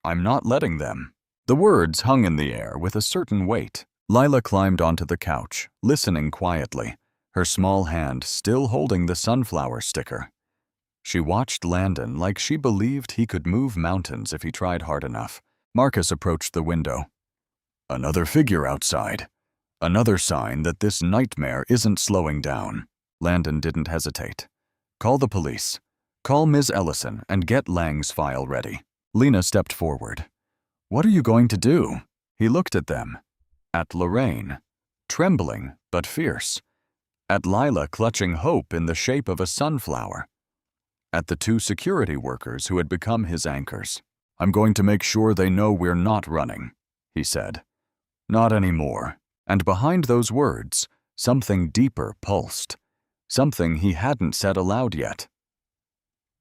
I'm not letting them." The words hung in the air with a certain weight. Lila climbed onto the couch, listening quietly, her small hand still holding the sunflower sticker. She watched Landon like she believed he could move mountains if he tried hard enough. Marcus approached the window. "Another figure outside. Another sign that this nightmare isn't slowing down." Landon didn't hesitate. "Call the police. Call Ms. Ellison and get Lang's file ready." Lena stepped forward. "What are you going to do?" He looked at them. At Lorraine, trembling but fierce. At Lila clutching hope in the shape of a sunflower. At the two security workers who had become his anchors. "I'm going to make sure they know we're not running," he said. "Not anymore." And behind those words, something deeper pulsed. Something he hadn't said aloud yet.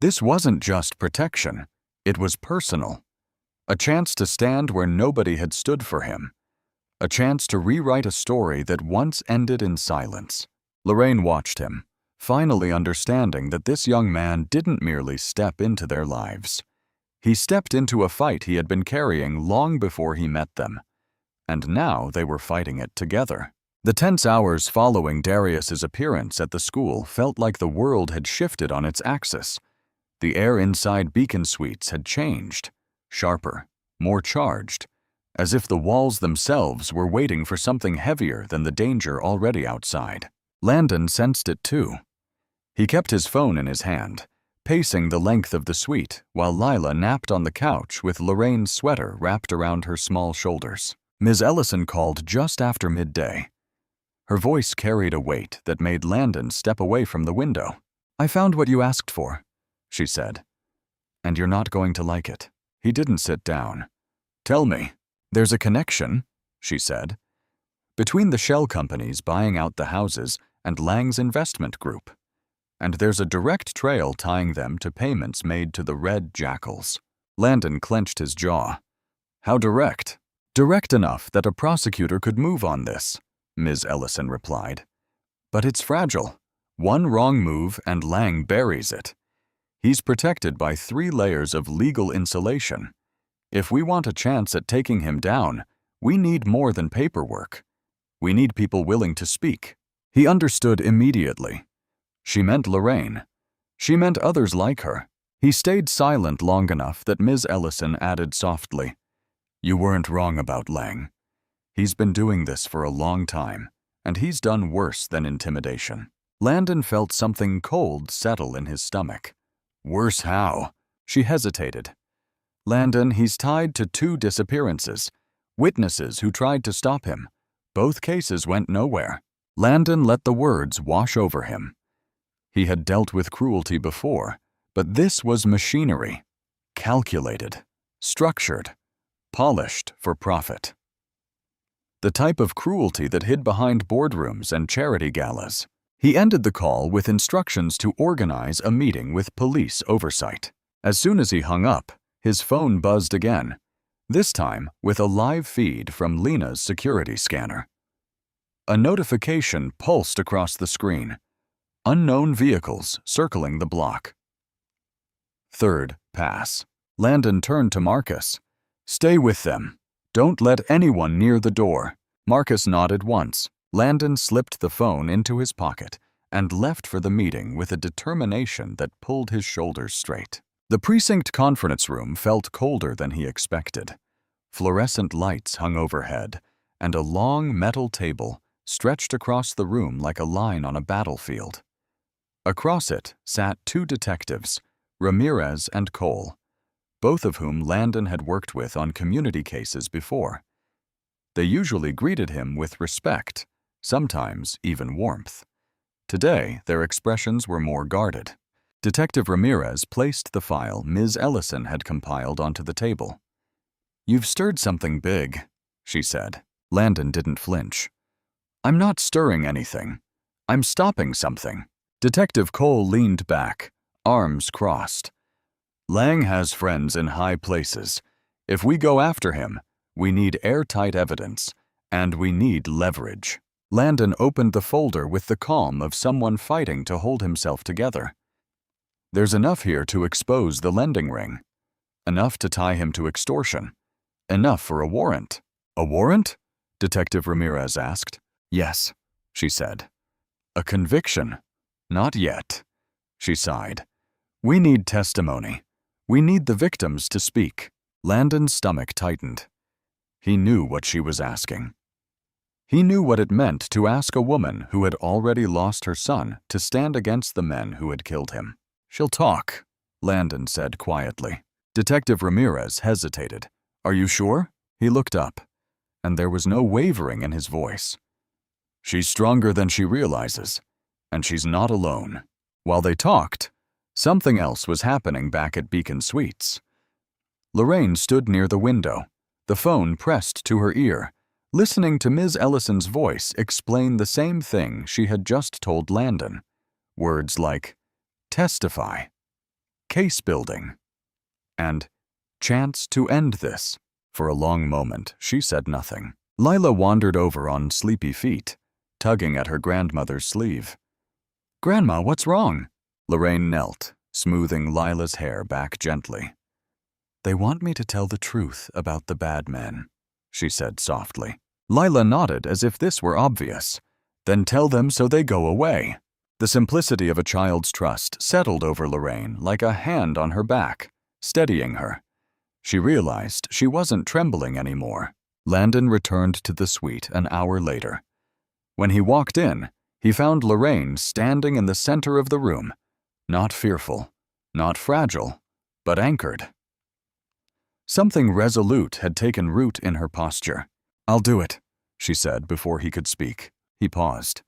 This wasn't just protection. It was personal. A chance to stand where nobody had stood for him. A chance to rewrite a story that once ended in silence. Lorraine watched him, finally understanding that this young man didn't merely step into their lives. He stepped into a fight he had been carrying long before he met them. And now they were fighting it together. The tense hours following Darius's appearance at the school felt like the world had shifted on its axis. The air inside Beacon Suites had changed, sharper, more charged, as if the walls themselves were waiting for something heavier than the danger already outside. Landon sensed it too. He kept his phone in his hand, pacing the length of the suite while Lila napped on the couch with Lorraine's sweater wrapped around her small shoulders. Ms. Ellison called just after midday. Her voice carried a weight that made Landon step away from the window. "I found what you asked for," she said. "And you're not going to like it." He didn't sit down. "Tell me." "There's a connection," she said, "between the shell companies buying out the houses and Lang's investment group. And there's a direct trail tying them to payments made to the Red Jackals." Landon clenched his jaw. "How direct?" "Direct enough that a prosecutor could move on this," Ms. Ellison replied. "But it's fragile. One wrong move and Lang buries it. He's protected by 3 layers of legal insulation. If we want a chance at taking him down, we need more than paperwork. We need people willing to speak." He understood immediately. She meant Lorraine. She meant others like her. He stayed silent long enough that Ms. Ellison added softly, "You weren't wrong about Lang. He's been doing this for a long time, and he's done worse than intimidation." Landon felt something cold settle in his stomach. "Worse how?" She hesitated. "Landon, he's tied to 2 disappearances, witnesses who tried to stop him. Both cases went nowhere." Landon let the words wash over him. He had dealt with cruelty before, but this was machinery, calculated, structured, polished for profit. The type of cruelty that hid behind boardrooms and charity galas. He ended the call with instructions to organize a meeting with police oversight. As soon as he hung up, his phone buzzed again, this time with a live feed from Lena's security scanner. A notification pulsed across the screen. Unknown vehicles circling the block. Third pass. Landon turned to Marcus. "Stay with them. Don't let anyone near the door." Marcus nodded once. Landon slipped the phone into his pocket and left for the meeting with a determination that pulled his shoulders straight. The precinct conference room felt colder than he expected. Fluorescent lights hung overhead, and a long metal table stretched across the room like a line on a battlefield. Across it sat 2 detectives, Ramirez and Cole, both of whom Landon had worked with on community cases before. They usually greeted him with respect, sometimes even warmth. Today, their expressions were more guarded. Detective Ramirez placed the file Ms. Ellison had compiled onto the table. "You've stirred something big," she said. Landon didn't flinch. I'm not stirring anything. I'm stopping something. Detective Cole leaned back, arms crossed. Lang has friends in high places. If we go after him, we need airtight evidence, and we need leverage. Landon opened the folder with the calm of someone fighting to hold himself together. There's enough here to expose the lending ring. Enough to tie him to extortion. Enough for a warrant. A warrant? Detective Ramirez asked. Yes, she said. A conviction? Not yet. She sighed. We need testimony. We need the victims to speak. Landon's stomach tightened. He knew what she was asking. He knew what it meant to ask a woman who had already lost her son to stand against the men who had killed him. She'll talk, Landon said quietly. Detective Ramirez hesitated. Are you sure? He looked up, and there was no wavering in his voice. She's stronger than she realizes, and she's not alone. While they talked, something else was happening back at Beacon Suites. Lorraine stood near the window, the phone pressed to her ear, listening to Ms. Ellison's voice explain the same thing she had just told Landon. Words like testify, case building, and chance to end this. For a long moment, she said nothing. Lila wandered over on sleepy feet, tugging at her grandmother's sleeve. Grandma, what's wrong? Lorraine knelt, smoothing Lila's hair back gently. They want me to tell the truth about the bad men, she said softly. Lila nodded as if this were obvious. Then tell them so they go away. The simplicity of a child's trust settled over Lorraine like a hand on her back, steadying her. She realized she wasn't trembling anymore. Landon returned to the suite an hour later. When he walked in, he found Lorraine standing in the center of the room, not fearful, not fragile, but anchored. Something resolute had taken root in her posture. I'll do it, she said before he could speak. He paused.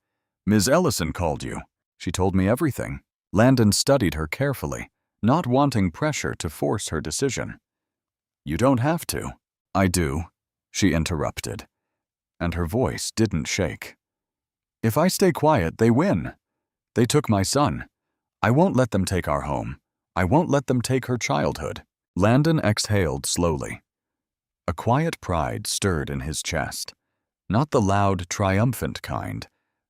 Ms. Ellison called you. She told me everything. Landon studied her carefully, not wanting pressure to force her decision. You don't have to. I do, she interrupted, and her voice didn't shake. If I stay quiet, they win. They took my son. I won't let them take our home. I won't let them take her childhood. Landon exhaled slowly. A quiet pride stirred in his chest, not the loud, triumphant kind,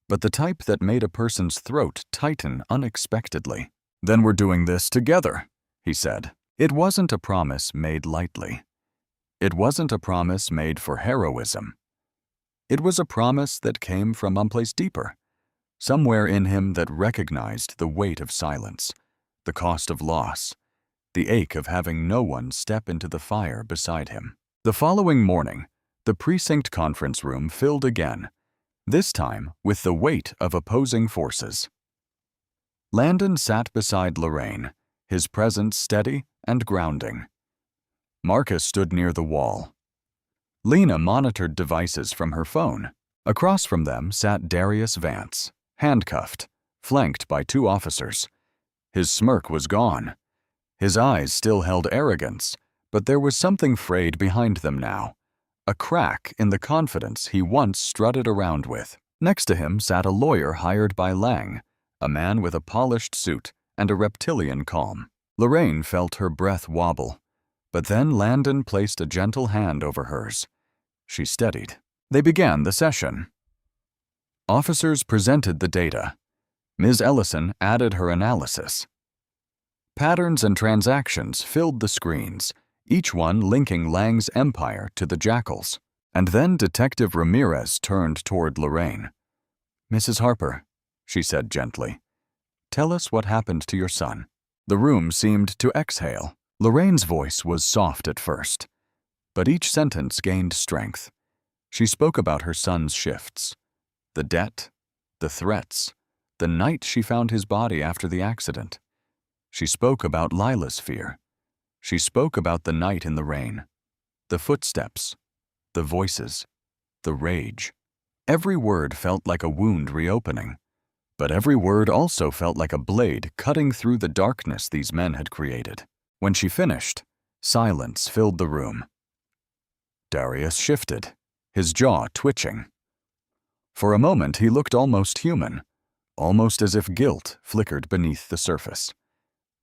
but the type that made a person's throat tighten unexpectedly. Then we're doing this together, he said. It wasn't a promise made lightly. It wasn't a promise made for heroism. It was a promise that came from someplace deeper, somewhere in him that recognized the weight of silence, the cost of loss, the ache of having no one step into the fire beside him. The following morning, the precinct conference room filled again, this time with the weight of opposing forces. Landon sat beside Lorraine, his presence steady and grounding. Marcus stood near the wall. Lena monitored devices from her phone. Across from them sat Darius Vance, handcuffed, flanked by 2 officers. His smirk was gone. His eyes still held arrogance, but there was something frayed behind them now, a crack in the confidence he once strutted around with. Next to him sat a lawyer hired by Lang, a man with a polished suit and a reptilian calm. Lorraine felt her breath wobble, but then Landon placed a gentle hand over hers. She steadied. They began the session. Officers presented the data. Ms. Ellison added her analysis. Patterns and transactions filled the screens, each one linking Lang's empire to the Jackal's. And then Detective Ramirez turned toward Lorraine. Mrs. Harper, she said gently, tell us what happened to your son. The room seemed to exhale. Lorraine's voice was soft at first, but each sentence gained strength. She spoke about her son's shifts, the debt, the threats, the night she found his body after the accident. She spoke about Lila's fear. She spoke about the night in the rain, the footsteps, the voices, the rage. Every word felt like a wound reopening, but every word also felt like a blade cutting through the darkness these men had created. When she finished, silence filled the room. Darius shifted, his jaw twitching. For a moment he looked almost human, almost as if guilt flickered beneath the surface.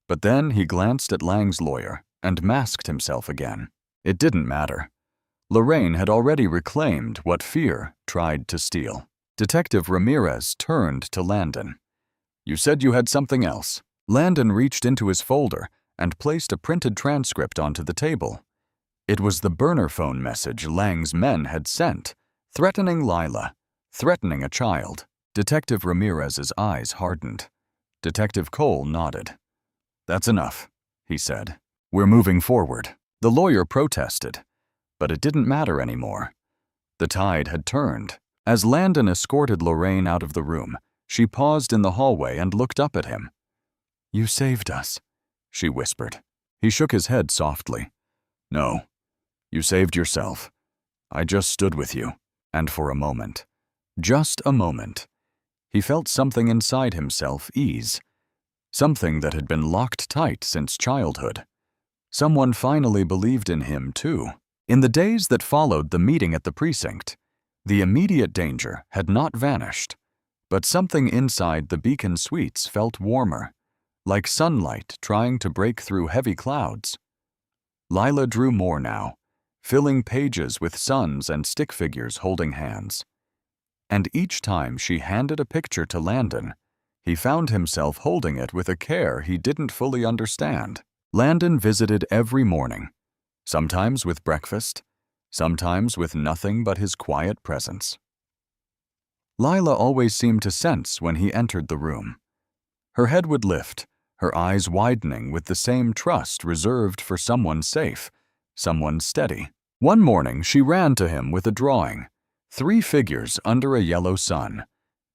But then he glanced at Lang's lawyer and masked himself again. It didn't matter. Lorraine had already reclaimed what fear tried to steal. Detective Ramirez turned to Landon. "You said you had something else." Landon reached into his folder and placed a printed transcript onto the table. It was the burner phone message Lang's men had sent, threatening Lila, threatening a child. Detective Ramirez's eyes hardened. Detective Cole nodded. "That's enough," he said. "We're moving forward." The lawyer protested, but it didn't matter anymore. The tide had turned. As Landon escorted Lorraine out of the room, she paused in the hallway and looked up at him. "You saved us," she whispered. He shook his head softly. "No, you saved yourself. I just stood with you." And for a moment, just a moment, he felt something inside himself ease. Something that had been locked tight since childhood. Someone finally believed in him, too. In the days that followed the meeting at the precinct, the immediate danger had not vanished, but something inside the Beacon Suites felt warmer, like sunlight trying to break through heavy clouds. Lila drew more now, filling pages with suns and stick figures holding hands. And each time she handed a picture to Landon, he found himself holding it with a care he didn't fully understand. Landon visited every morning, sometimes with breakfast, sometimes with nothing but his quiet presence. Lila always seemed to sense when he entered the room. Her head would lift, her eyes widening with the same trust reserved for someone safe, someone steady. One morning she ran to him with a drawing, 3 figures under a yellow sun,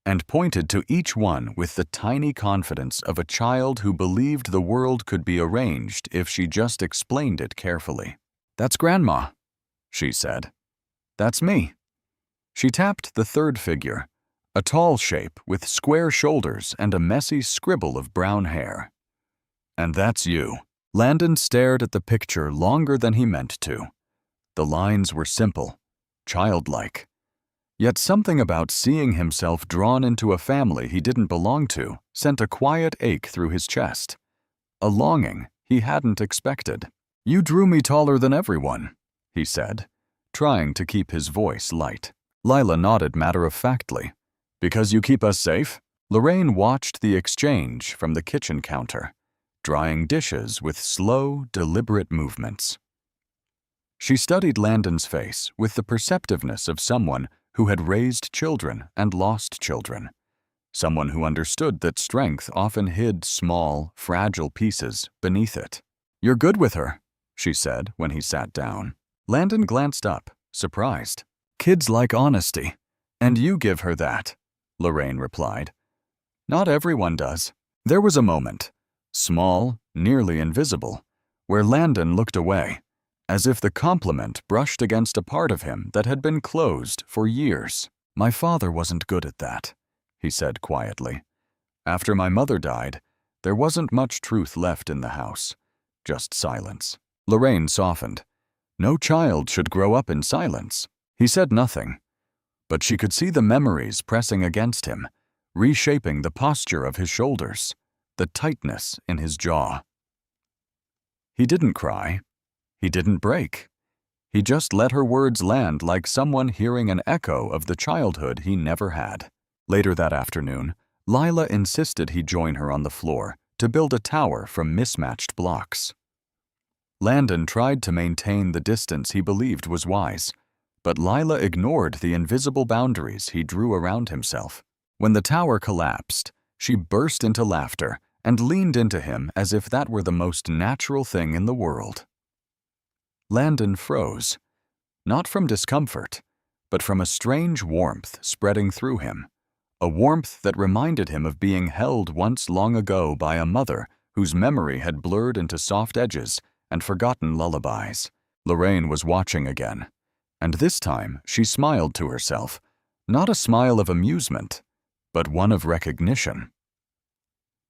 and pointed to each one with the tiny confidence of a child who believed the world could be arranged if she just explained it carefully. "That's Grandma," she said. "That's me." She tapped the 3rd figure, a tall shape with square shoulders and a messy scribble of brown hair. "And that's you." Landon stared at the picture longer than he meant to. The lines were simple, childlike. Yet something about seeing himself drawn into a family he didn't belong to sent a quiet ache through his chest, a longing he hadn't expected. "You drew me taller than everyone," he said, trying to keep his voice light. Lila nodded matter-of-factly. "Because you keep us safe?" Lorraine watched the exchange from the kitchen counter, drying dishes with slow, deliberate movements. She studied Landon's face with the perceptiveness of someone who had raised children and lost children, someone who understood that strength often hid small, fragile pieces beneath it. "You're good with her," she said when he sat down. Landon glanced up, surprised. "Kids like honesty, and you give her that," Lorraine replied. "Not everyone does." There was a moment, small, nearly invisible, where Landon looked away, as if the compliment brushed against a part of him that had been closed for years. "My father wasn't good at that," he said quietly. "After my mother died, there wasn't much truth left in the house, just silence." Lorraine softened. No child should grow up in silence. He said nothing, but she could see the memories pressing against him, reshaping the posture of his shoulders, the tightness in his jaw. He didn't cry. He didn't break. He just let her words land like someone hearing an echo of the childhood he never had. Later that afternoon, Lila insisted he join her on the floor to build a tower from mismatched blocks. Landon tried to maintain the distance he believed was wise, but Lila ignored the invisible boundaries he drew around himself. When the tower collapsed, she burst into laughter and leaned into him as if that were the most natural thing in the world. Landon froze, not from discomfort, but from a strange warmth spreading through him, a warmth that reminded him of being held once long ago by a mother whose memory had blurred into soft edges and forgotten lullabies. Lorraine was watching again, and this time she smiled to herself, not a smile of amusement, but one of recognition.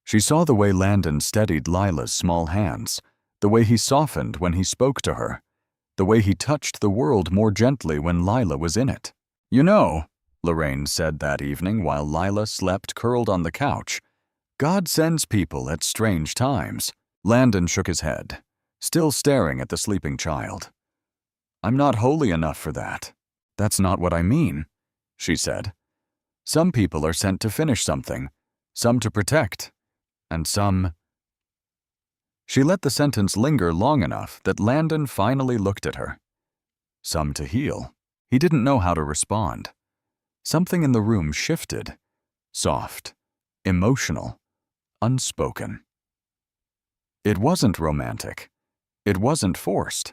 She saw the way Landon steadied Lila's small hands, the way he softened when he spoke to her, the way he touched the world more gently when Lila was in it. "You know," Lorraine said that evening while Lila slept curled on the couch. God sends people at strange times. Landon shook his head, still staring at the sleeping child. I'm not holy enough for that. That's not what I mean, she said. Some people are sent to finish something, some to protect, and some... She let the sentence linger long enough that Landon finally looked at her. Some to heal. He didn't know how to respond. Something in the room shifted, soft, emotional, unspoken. It wasn't romantic. It wasn't forced.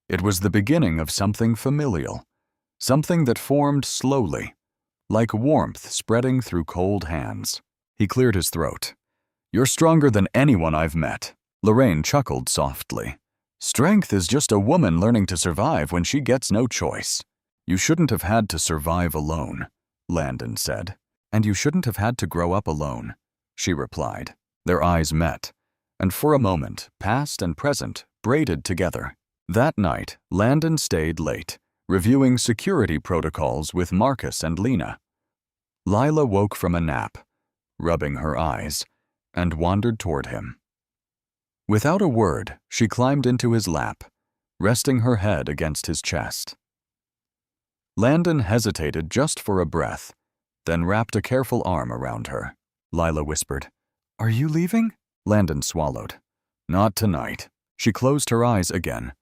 It was the beginning of something familial, something that formed slowly, like warmth spreading through cold hands. He cleared his throat. You're stronger than anyone I've met. Lorraine chuckled softly. Strength is just a woman learning to survive when she gets no choice. You shouldn't have had to survive alone, Landon said. And you shouldn't have had to grow up alone, she replied. Their eyes met, and for a moment, past and present, braided together. That night, Landon stayed late, reviewing security protocols with Marcus and Lena. Lila woke from a nap, rubbing her eyes, and wandered toward him. Without a word, she climbed into his lap, resting her head against his chest. Landon hesitated just for a breath, then wrapped a careful arm around her. Lila whispered, Are you leaving? Landon swallowed. Not tonight. She closed her eyes again,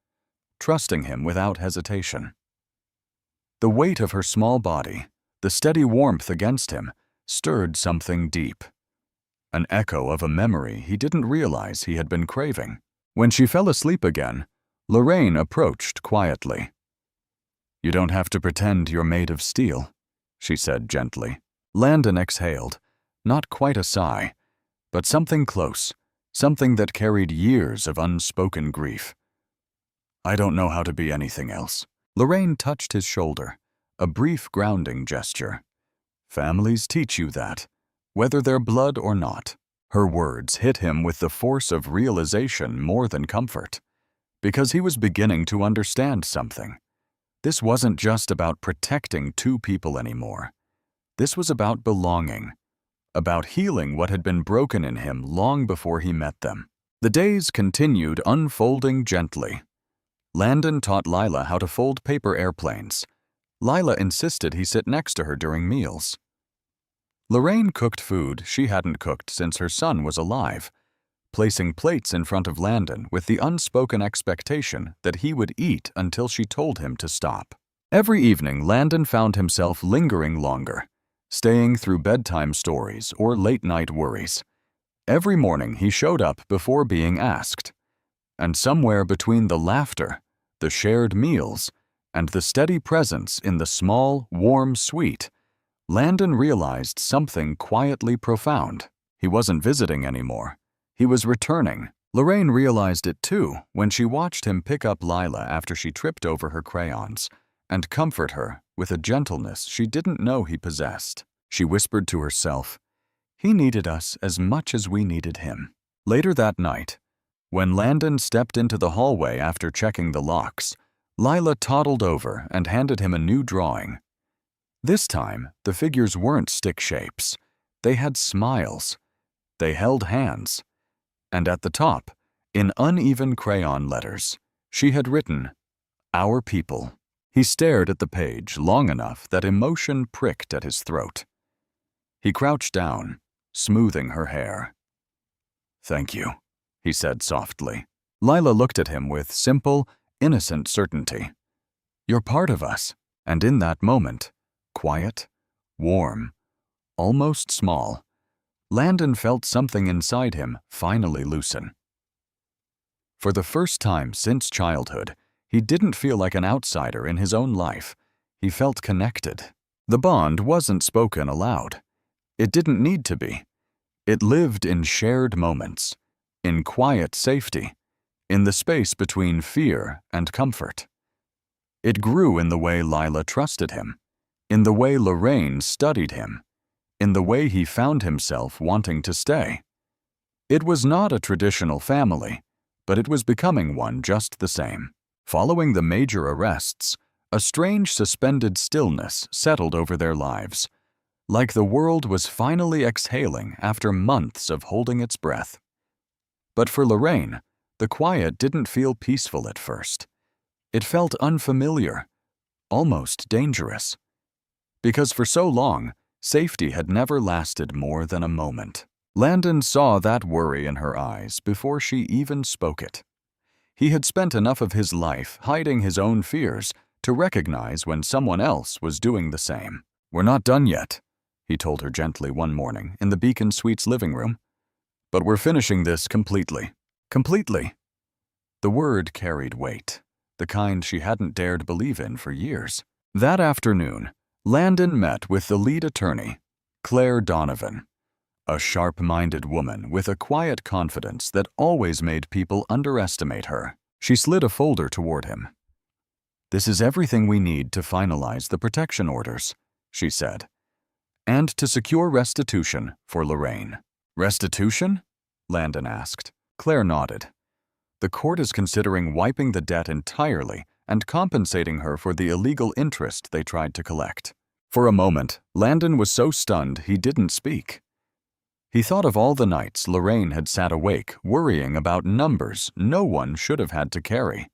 trusting him without hesitation. The weight of her small body, the steady warmth against him, stirred something deep. An echo of a memory he didn't realize he had been craving. When she fell asleep again, Lorraine approached quietly. You don't have to pretend you're made of steel, she said gently. Landon exhaled, not quite a sigh, but something close, something that carried years of unspoken grief. I don't know how to be anything else. Lorraine touched his shoulder, a brief grounding gesture. Families teach you that, whether they're blood or not. Her words hit him with the force of realization more than comfort, because he was beginning to understand something. This wasn't just about protecting two people anymore. This was about belonging, about healing what had been broken in him long before he met them. The days continued unfolding gently. Landon taught Lila how to fold paper airplanes. Lila insisted he sit next to her during meals. Lorraine cooked food she hadn't cooked since her son was alive, placing plates in front of Landon with the unspoken expectation that he would eat until she told him to stop. Every evening, Landon found himself lingering longer, staying through bedtime stories or late-night worries. Every morning he showed up before being asked, and somewhere between the laughter, the shared meals, and the steady presence in the small, warm suite, Landon realized something quietly profound. He wasn't visiting anymore. He was returning. Lorraine realized it too when she watched him pick up Lila after she tripped over her crayons and comfort her with a gentleness she didn't know he possessed. She whispered to herself, he needed us as much as we needed him. Later that night, when Landon stepped into the hallway after checking the locks, Lila toddled over and handed him a new drawing. This time, the figures weren't stick shapes. They had smiles. They held hands. And at the top, in uneven crayon letters, she had written, Our people. He stared at the page long enough that emotion pricked at his throat. He crouched down, smoothing her hair. Thank you, he said softly. Lila looked at him with simple, innocent certainty. You're part of us. And in that moment, quiet, warm, almost small, Landon felt something inside him finally loosen. For the first time since childhood, he didn't feel like an outsider in his own life. He felt connected. The bond wasn't spoken aloud. It didn't need to be. It lived in shared moments, in quiet safety, in the space between fear and comfort. It grew in the way Lila trusted him, in the way Lorraine studied him, in the way he found himself wanting to stay. It was not a traditional family, but it was becoming one just the same. Following the major arrests, A strange suspended stillness settled over their lives, like the world was finally exhaling after months of holding its breath. But for Lorraine, the quiet didn't feel peaceful at first. It felt unfamiliar, almost dangerous. Because for so long, safety had never lasted more than a moment. Landon saw that worry in her eyes before she even spoke it. He had spent enough of his life hiding his own fears to recognize when someone else was doing the same. "We're not done yet," he told her gently one morning in the Beacon Suites living room. "But we're finishing this completely." Completely. The word carried weight, the kind she hadn't dared believe in for years. That afternoon, Landon met with the lead attorney, Claire Donovan, a sharp-minded woman with a quiet confidence that always made people underestimate her. She slid a folder toward him. "This is everything we need to finalize the protection orders," she said, "and to secure restitution for Lorraine." "Restitution?" Landon asked. Claire nodded. "The court is considering wiping the debt entirely and compensating her for the illegal interest they tried to collect." For a moment, Landon was so stunned he didn't speak. He thought of all the nights Lorraine had sat awake, worrying about numbers no one should have had to carry.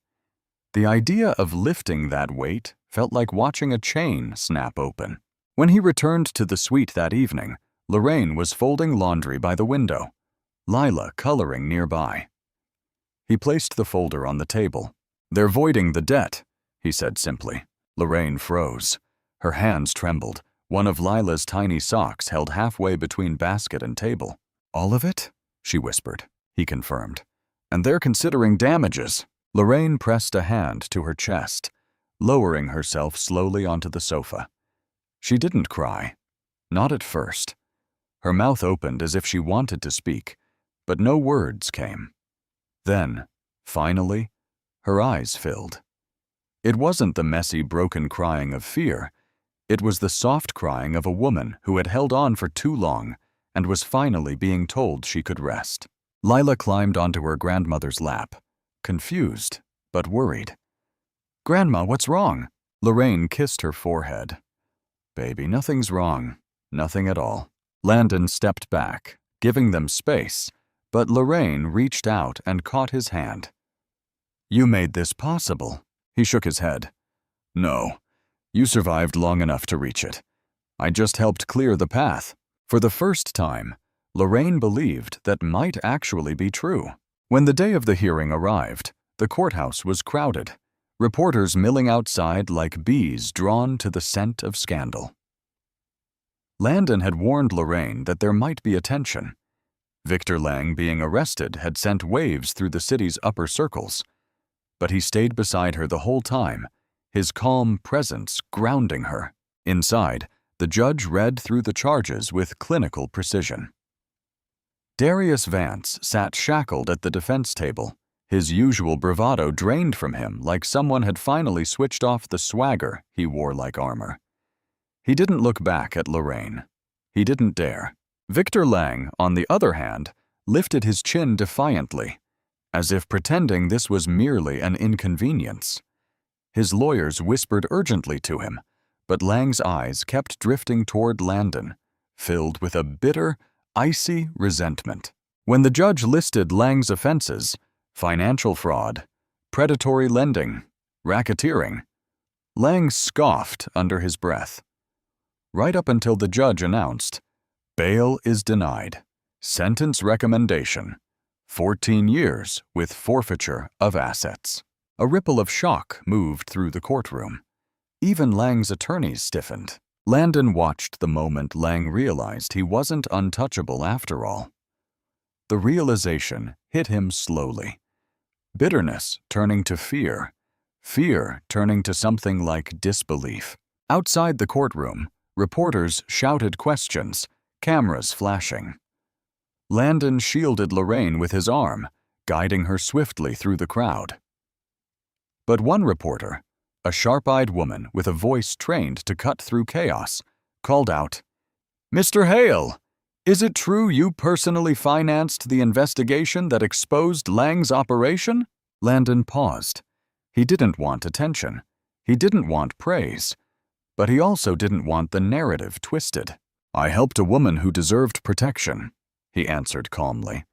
The idea of lifting that weight felt like watching a chain snap open. When he returned to the suite that evening, Lorraine was folding laundry by the window, Lila coloring nearby. He placed the folder on the table. "They're voiding the debt," he said simply. Lorraine froze. Her hands trembled. One of Lila's tiny socks held halfway between basket and table. "All of it?" she whispered. He confirmed. "And they're considering damages." Lorraine pressed a hand to her chest, lowering herself slowly onto the sofa. She didn't cry. Not at first. Her mouth opened as if she wanted to speak, but no words came. Then, finally, her eyes filled. It wasn't the messy, broken crying of fear. It was the soft crying of a woman who had held on for too long and was finally being told she could rest. Lila climbed onto her grandmother's lap, confused but worried. "Grandma, what's wrong?" Lorraine kissed her forehead. "Baby, nothing's wrong. Nothing at all." Landon stepped back, giving them space, but Lorraine reached out and caught his hand. "You made this possible." He shook his head. "No, you survived long enough to reach it. I just helped clear the path." For the first time, Lorraine believed that might actually be true. When the day of the hearing arrived, the courthouse was crowded, reporters milling outside like bees drawn to the scent of scandal. Landon had warned Lorraine that there might be attention. Victor Lang being arrested had sent waves through the city's upper circles, but he stayed beside her the whole time, his calm presence grounding her. Inside, the judge read through the charges with clinical precision. Darius Vance sat shackled at the defense table, his usual bravado drained from him like someone had finally switched off the swagger he wore like armor. He didn't look back at Lorraine. He didn't dare. Victor Lang, on the other hand, lifted his chin defiantly, as if pretending this was merely an inconvenience. His lawyers whispered urgently to him, but Lang's eyes kept drifting toward Landon, filled with a bitter, icy resentment. When the judge listed Lang's offenses, financial fraud, predatory lending, racketeering, Lang scoffed under his breath. Right up until the judge announced, "Bail is denied. Sentence recommendation, 14 years with forfeiture of assets." A ripple of shock moved through the courtroom. Even Lang's attorneys stiffened. Landon watched the moment Lang realized he wasn't untouchable after all. The realization hit him slowly. Bitterness turning to fear, fear turning to something like disbelief. Outside the courtroom, reporters shouted questions, cameras flashing. Landon shielded Lorraine with his arm, guiding her swiftly through the crowd. But one reporter, a sharp-eyed woman with a voice trained to cut through chaos, called out, "Mr. Hale, is it true you personally financed the investigation that exposed Lang's operation?" Landon paused. He didn't want attention. He didn't want praise, but he also didn't want the narrative twisted. "I helped a woman who deserved protection," he answered calmly.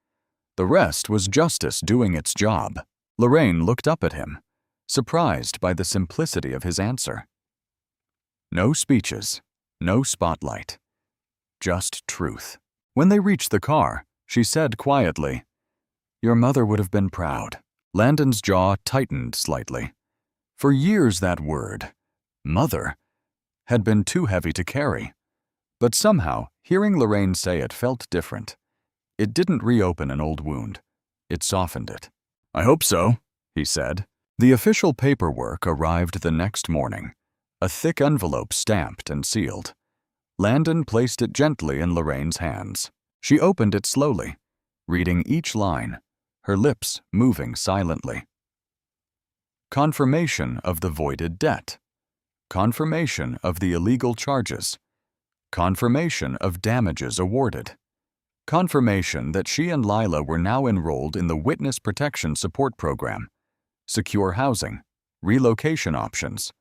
"The rest was justice doing its job." Lorraine looked up at him, surprised by the simplicity of his answer. No speeches, no spotlight, just truth. When they reached the car, she said quietly, "Your mother would have been proud." Landon's jaw tightened slightly. For years that word, mother, had been too heavy to carry. But somehow, hearing Lorraine say it felt different. It didn't reopen an old wound. It softened it. "I hope so," he said. The official paperwork arrived the next morning, a thick envelope stamped and sealed. Landon placed it gently in Lorraine's hands. She opened it slowly, reading each line, her lips moving silently. Confirmation of the voided debt. Confirmation of the illegal charges. Confirmation of damages awarded. Confirmation that she and Lila were now enrolled in the Witness Protection Support Program. Secure housing, relocation options,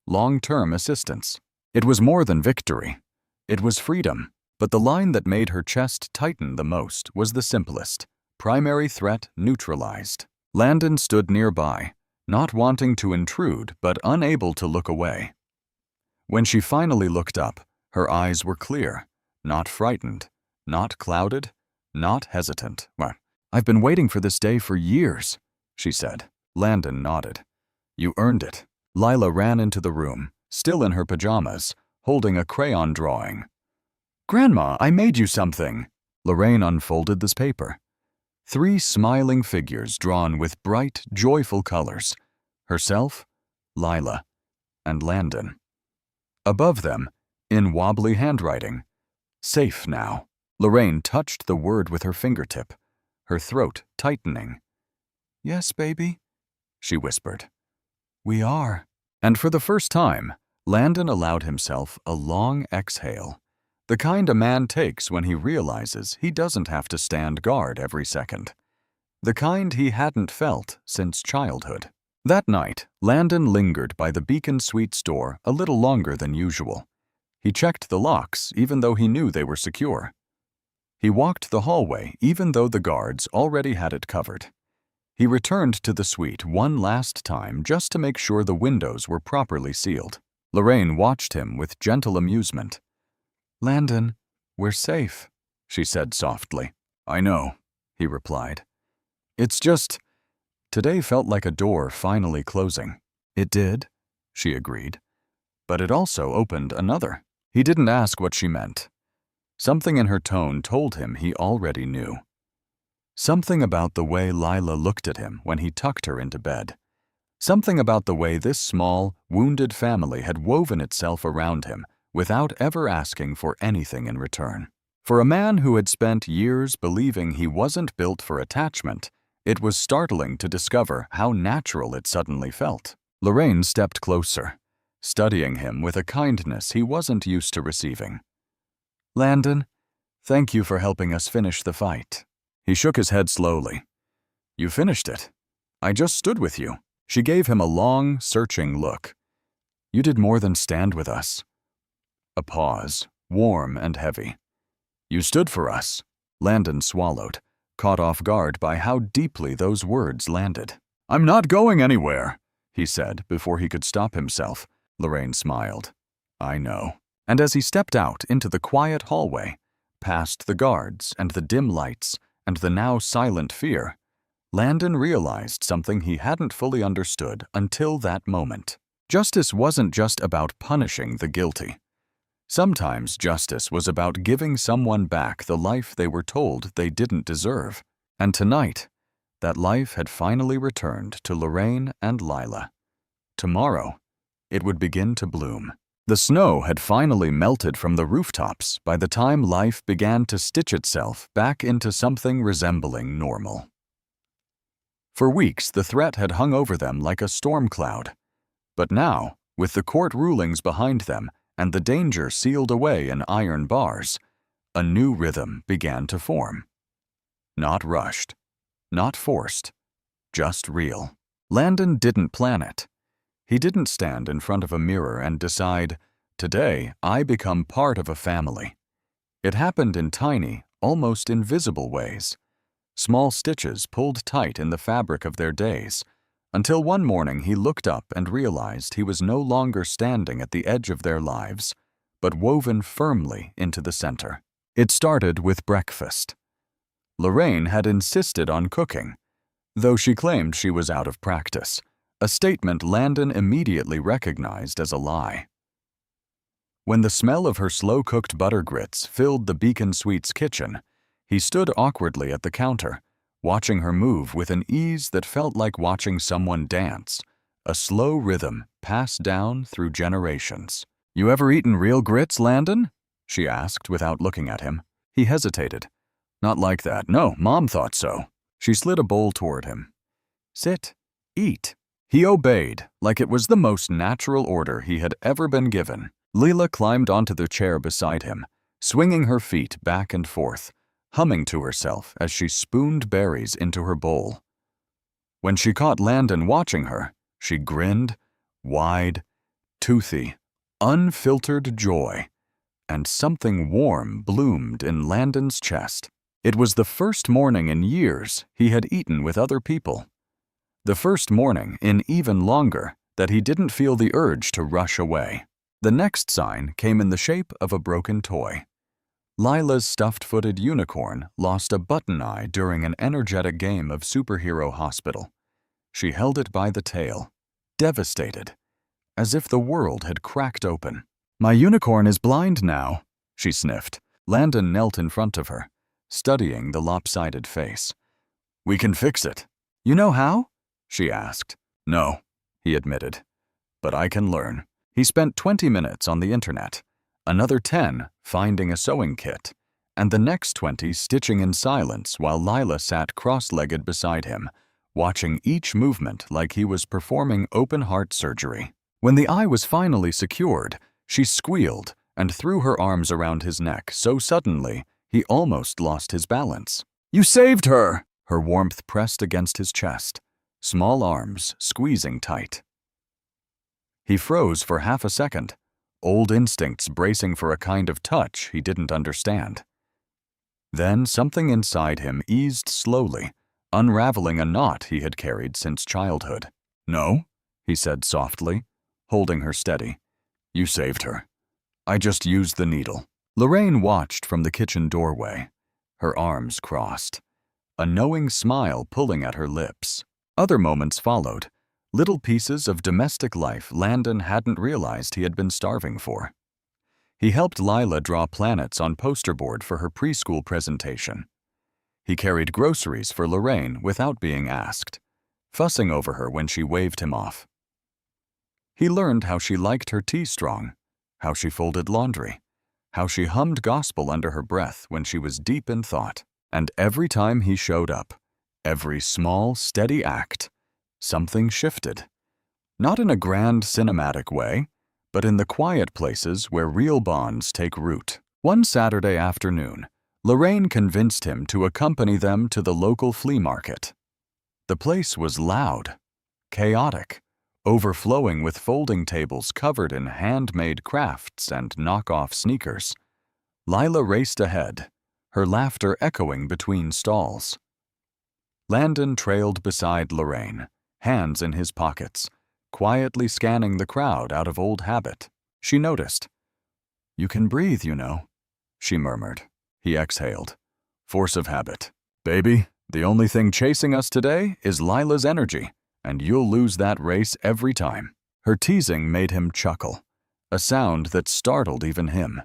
long-term assistance. It was more than victory. It was freedom. But the line that made her chest tighten the most was the simplest. Primary threat neutralized. Landon stood nearby, not wanting to intrude but unable to look away. When she finally looked up, her eyes were clear, not frightened, not clouded, not hesitant. "Well, I've been waiting for this day for years," she said. Landon nodded. "You earned it." Lila ran into the room, still in her pajamas, holding a crayon drawing. "Grandma, I made you something." Lorraine unfolded this paper. 3 smiling figures drawn with bright, joyful colors. Herself, Lila, and Landon. Above them, in wobbly handwriting, "Safe now." Lorraine touched the word with her fingertip, her throat tightening. "Yes, baby," she whispered. "We are." And for the first time, Landon allowed himself a long exhale. The kind a man takes when he realizes he doesn't have to stand guard every second. The kind he hadn't felt since childhood. That night, Landon lingered by the Beacon Suites door a little longer than usual. He checked the locks even though he knew they were secure. He walked the hallway even though the guards already had it covered. He returned to the suite one last time just to make sure the windows were properly sealed. Lorraine watched him with gentle amusement. "Landon, we're safe," she said softly. "I know," he replied. "It's just, today felt like a door finally closing." "It did," she agreed. "But it also opened another." He didn't ask what she meant. Something in her tone told him he already knew. Something about the way Lila looked at him when he tucked her into bed. Something about the way this small, wounded family had woven itself around him without ever asking for anything in return. For a man who had spent years believing he wasn't built for attachment, it was startling to discover how natural it suddenly felt. Lorraine stepped closer, studying him with a kindness he wasn't used to receiving. "Landon, thank you for helping us finish the fight." He shook his head slowly. "You finished it. I just stood with you." She gave him a long, searching look. "You did more than stand with us." A pause, warm and heavy. "You stood for us." Landon swallowed, caught off guard by how deeply those words landed. "I'm not going anywhere," he said before he could stop himself. Lorraine smiled. "I know." And as he stepped out into the quiet hallway, past the guards and the dim lights and the now silent fear, Landon realized something he hadn't fully understood until that moment. Justice wasn't just about punishing the guilty. Sometimes justice was about giving someone back the life they were told they didn't deserve. And tonight, that life had finally returned to Lorraine and Lila. Tomorrow, it would begin to bloom. The snow had finally melted from the rooftops by the time life began to stitch itself back into something resembling normal. For weeks, the threat had hung over them like a storm cloud. But now, with the court rulings behind them and the danger sealed away in iron bars, a new rhythm began to form. Not rushed, not forced, just real. Landon didn't plan it. He didn't stand in front of a mirror and decide, "Today, I become part of a family." It happened in tiny, almost invisible ways. Small stitches pulled tight in the fabric of their days, until one morning he looked up and realized he was no longer standing at the edge of their lives, but woven firmly into the center. It started with breakfast. Lorraine had insisted on cooking, though she claimed she was out of practice, a statement Landon immediately recognized as a lie. When the smell of her slow-cooked butter grits filled the Beacon Suites kitchen, he stood awkwardly at the counter, watching her move with an ease that felt like watching someone dance, a slow rhythm passed down through generations. "You ever eaten real grits, Landon?" she asked without looking at him. He hesitated. "Not like that. No, Mom thought so." She slid a bowl toward him. "Sit. Eat." He obeyed, like it was the most natural order he had ever been given. Leela climbed onto the chair beside him, swinging her feet back and forth, humming to herself as she spooned berries into her bowl. When she caught Landon watching her, she grinned, wide, toothy, unfiltered joy, and something warm bloomed in Landon's chest. It was the first morning in years he had eaten with other people. The first morning in even longer that he didn't feel the urge to rush away. The next sign came in the shape of a broken toy. Lila's stuffed-footed unicorn lost a button eye during an energetic game of superhero hospital. She held it by the tail, devastated, as if the world had cracked open. "My unicorn is blind now," she sniffed. Landon knelt in front of her, studying the lopsided face. "We can fix it." "You know how?" she asked. "No," he admitted, "but I can learn." He spent 20 minutes on the internet, another 10 finding a sewing kit, and the next 20 stitching in silence while Lila sat cross-legged beside him, watching each movement like he was performing open-heart surgery. When the eye was finally secured, she squealed and threw her arms around his neck so suddenly he almost lost his balance. "You saved her!" Her warmth pressed against his chest, small arms squeezing tight. He froze for half a second, old instincts bracing for a kind of touch he didn't understand. Then something inside him eased slowly, unraveling a knot he had carried since childhood. "No," he said softly, holding her steady. "You saved her. I just used the needle." Lorraine watched from the kitchen doorway, her arms crossed, a knowing smile pulling at her lips. Other moments followed, little pieces of domestic life Landon hadn't realized he had been starving for. He helped Lila draw planets on poster board for her preschool presentation. He carried groceries for Lorraine without being asked, fussing over her when she waved him off. He learned how she liked her tea strong, how she folded laundry, how she hummed gospel under her breath when she was deep in thought. And every time he showed up, every small, steady act, something shifted. Not in a grand cinematic way, but in the quiet places where real bonds take root. One Saturday afternoon, Lorraine convinced him to accompany them to the local flea market. The place was loud, chaotic, overflowing with folding tables covered in handmade crafts and knockoff sneakers. Lila raced ahead, her laughter echoing between stalls. Landon trailed beside Lorraine, hands in his pockets, quietly scanning the crowd out of old habit. She noticed. "You can breathe, you know," she murmured. He exhaled. "Force of habit. Baby, the only thing chasing us today is Lila's energy, and you'll lose that race every time." Her teasing made him chuckle, a sound that startled even him.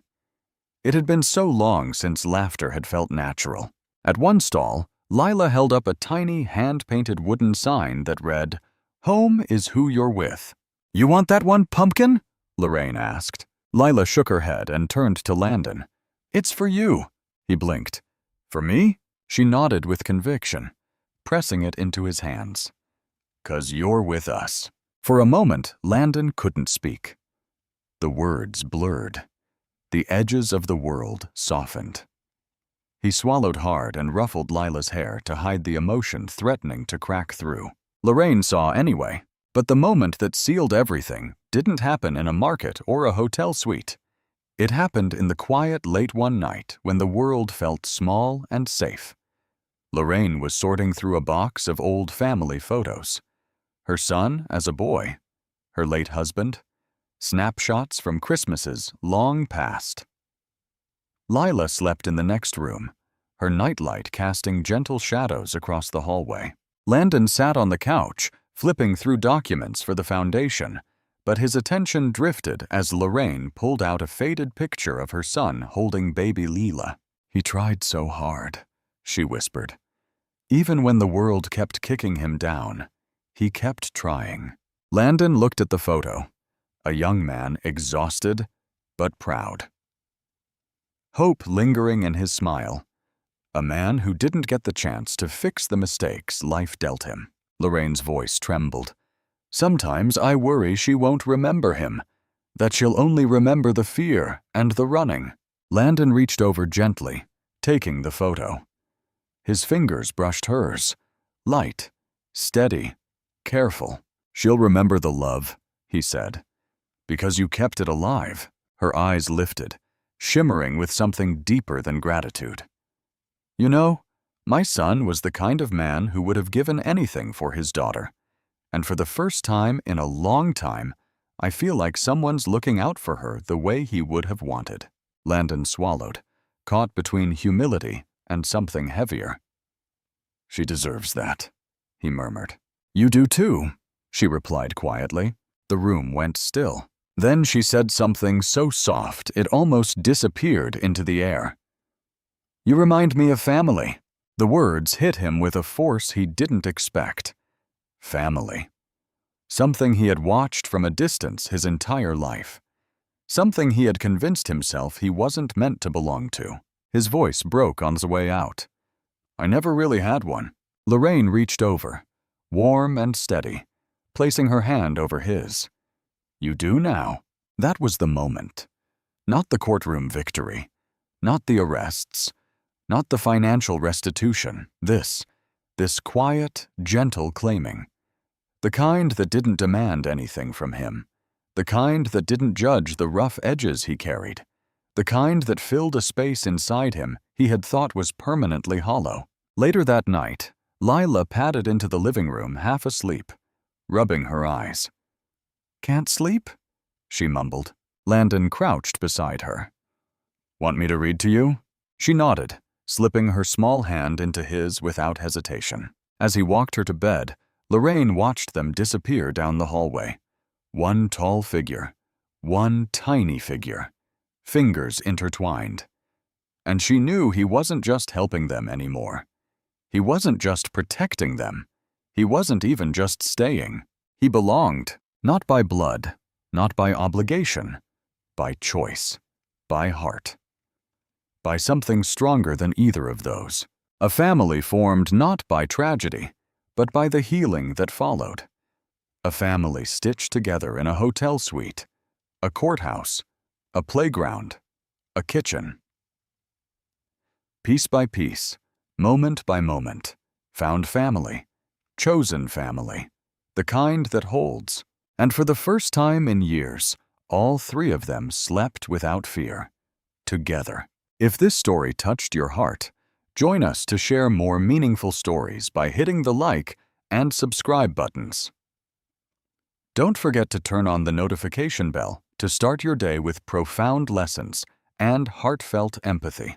It had been so long since laughter had felt natural. At one stall, Lila held up a tiny hand-painted wooden sign that read, "Home is who you're with." "You want that one, pumpkin?" Lorraine asked. Lila shook her head and turned to Landon. "It's for you." He blinked. "For me?" She nodded with conviction, pressing it into his hands. "'Cause you're with us." For a moment, Landon couldn't speak. The words blurred. The edges of the world softened. He swallowed hard and ruffled Lila's hair to hide the emotion threatening to crack through. Lorraine saw anyway, But the moment that sealed everything didn't happen in a market or a hotel suite. It happened in the quiet late one night when the world felt small and safe. Lorraine was sorting through a box of old family photos. Her son as a boy, her late husband, snapshots from Christmases long past. Lila slept in the next room, her nightlight casting gentle shadows across the hallway. Landon sat on the couch, flipping through documents for the foundation, but his attention drifted as Lorraine pulled out a faded picture of her son holding baby Lila. "He tried so hard," she whispered. "Even when the world kept kicking him down, he kept trying." Landon looked at the photo, a young man exhausted but proud. Hope lingering in his smile, a man who didn't get the chance to fix the mistakes life dealt him. Lorraine's voice trembled. "Sometimes I worry she won't remember him, that she'll only remember the fear and the running." Landon reached over gently, taking the photo. His fingers brushed hers, light, steady, careful. "She'll remember the love," he said, "because you kept it alive." Her eyes lifted, shimmering with something deeper than gratitude. "You know, my son was the kind of man who would have given anything for his daughter. And for the first time in a long time, I feel like someone's looking out for her the way he would have wanted." Landon swallowed, caught between humility and something heavier. "She deserves that," he murmured. "You do too," she replied quietly. The room went still. Then she said something so soft it almost disappeared into the air. "You remind me of family." The words hit him with a force he didn't expect. Family. Something he had watched from a distance his entire life. Something he had convinced himself he wasn't meant to belong to. His voice broke on the way out. "I never really had one." Lorraine reached over, warm and steady, placing her hand over his. "You do now." That was the moment. Not the courtroom victory. Not the arrests. Not the financial restitution. This quiet, gentle claiming. The kind that didn't demand anything from him. The kind that didn't judge the rough edges he carried. The kind that filled a space inside him he had thought was permanently hollow. Later that night, Lila padded into the living room half asleep, rubbing her eyes. "Can't sleep?" she mumbled. Landon crouched beside her. "Want me to read to you?" She nodded, slipping her small hand into his without hesitation. As he walked her to bed, Lorraine watched them disappear down the hallway. One tall figure, one tiny figure, fingers intertwined. And she knew he wasn't just helping them anymore. He wasn't just protecting them. He wasn't even just staying. He belonged, not by blood, not by obligation, by choice, by heart. By something stronger than either of those. A family formed not by tragedy, but by the healing that followed. A family stitched together in a hotel suite, a courthouse, a playground, a kitchen. Piece by piece, moment by moment, found family, chosen family, the kind that holds. And for the first time in years, all three of them slept without fear, together. If this story touched your heart, join us to share more meaningful stories by hitting the like and subscribe buttons. Don't forget to turn on the notification bell to start your day with profound lessons and heartfelt empathy.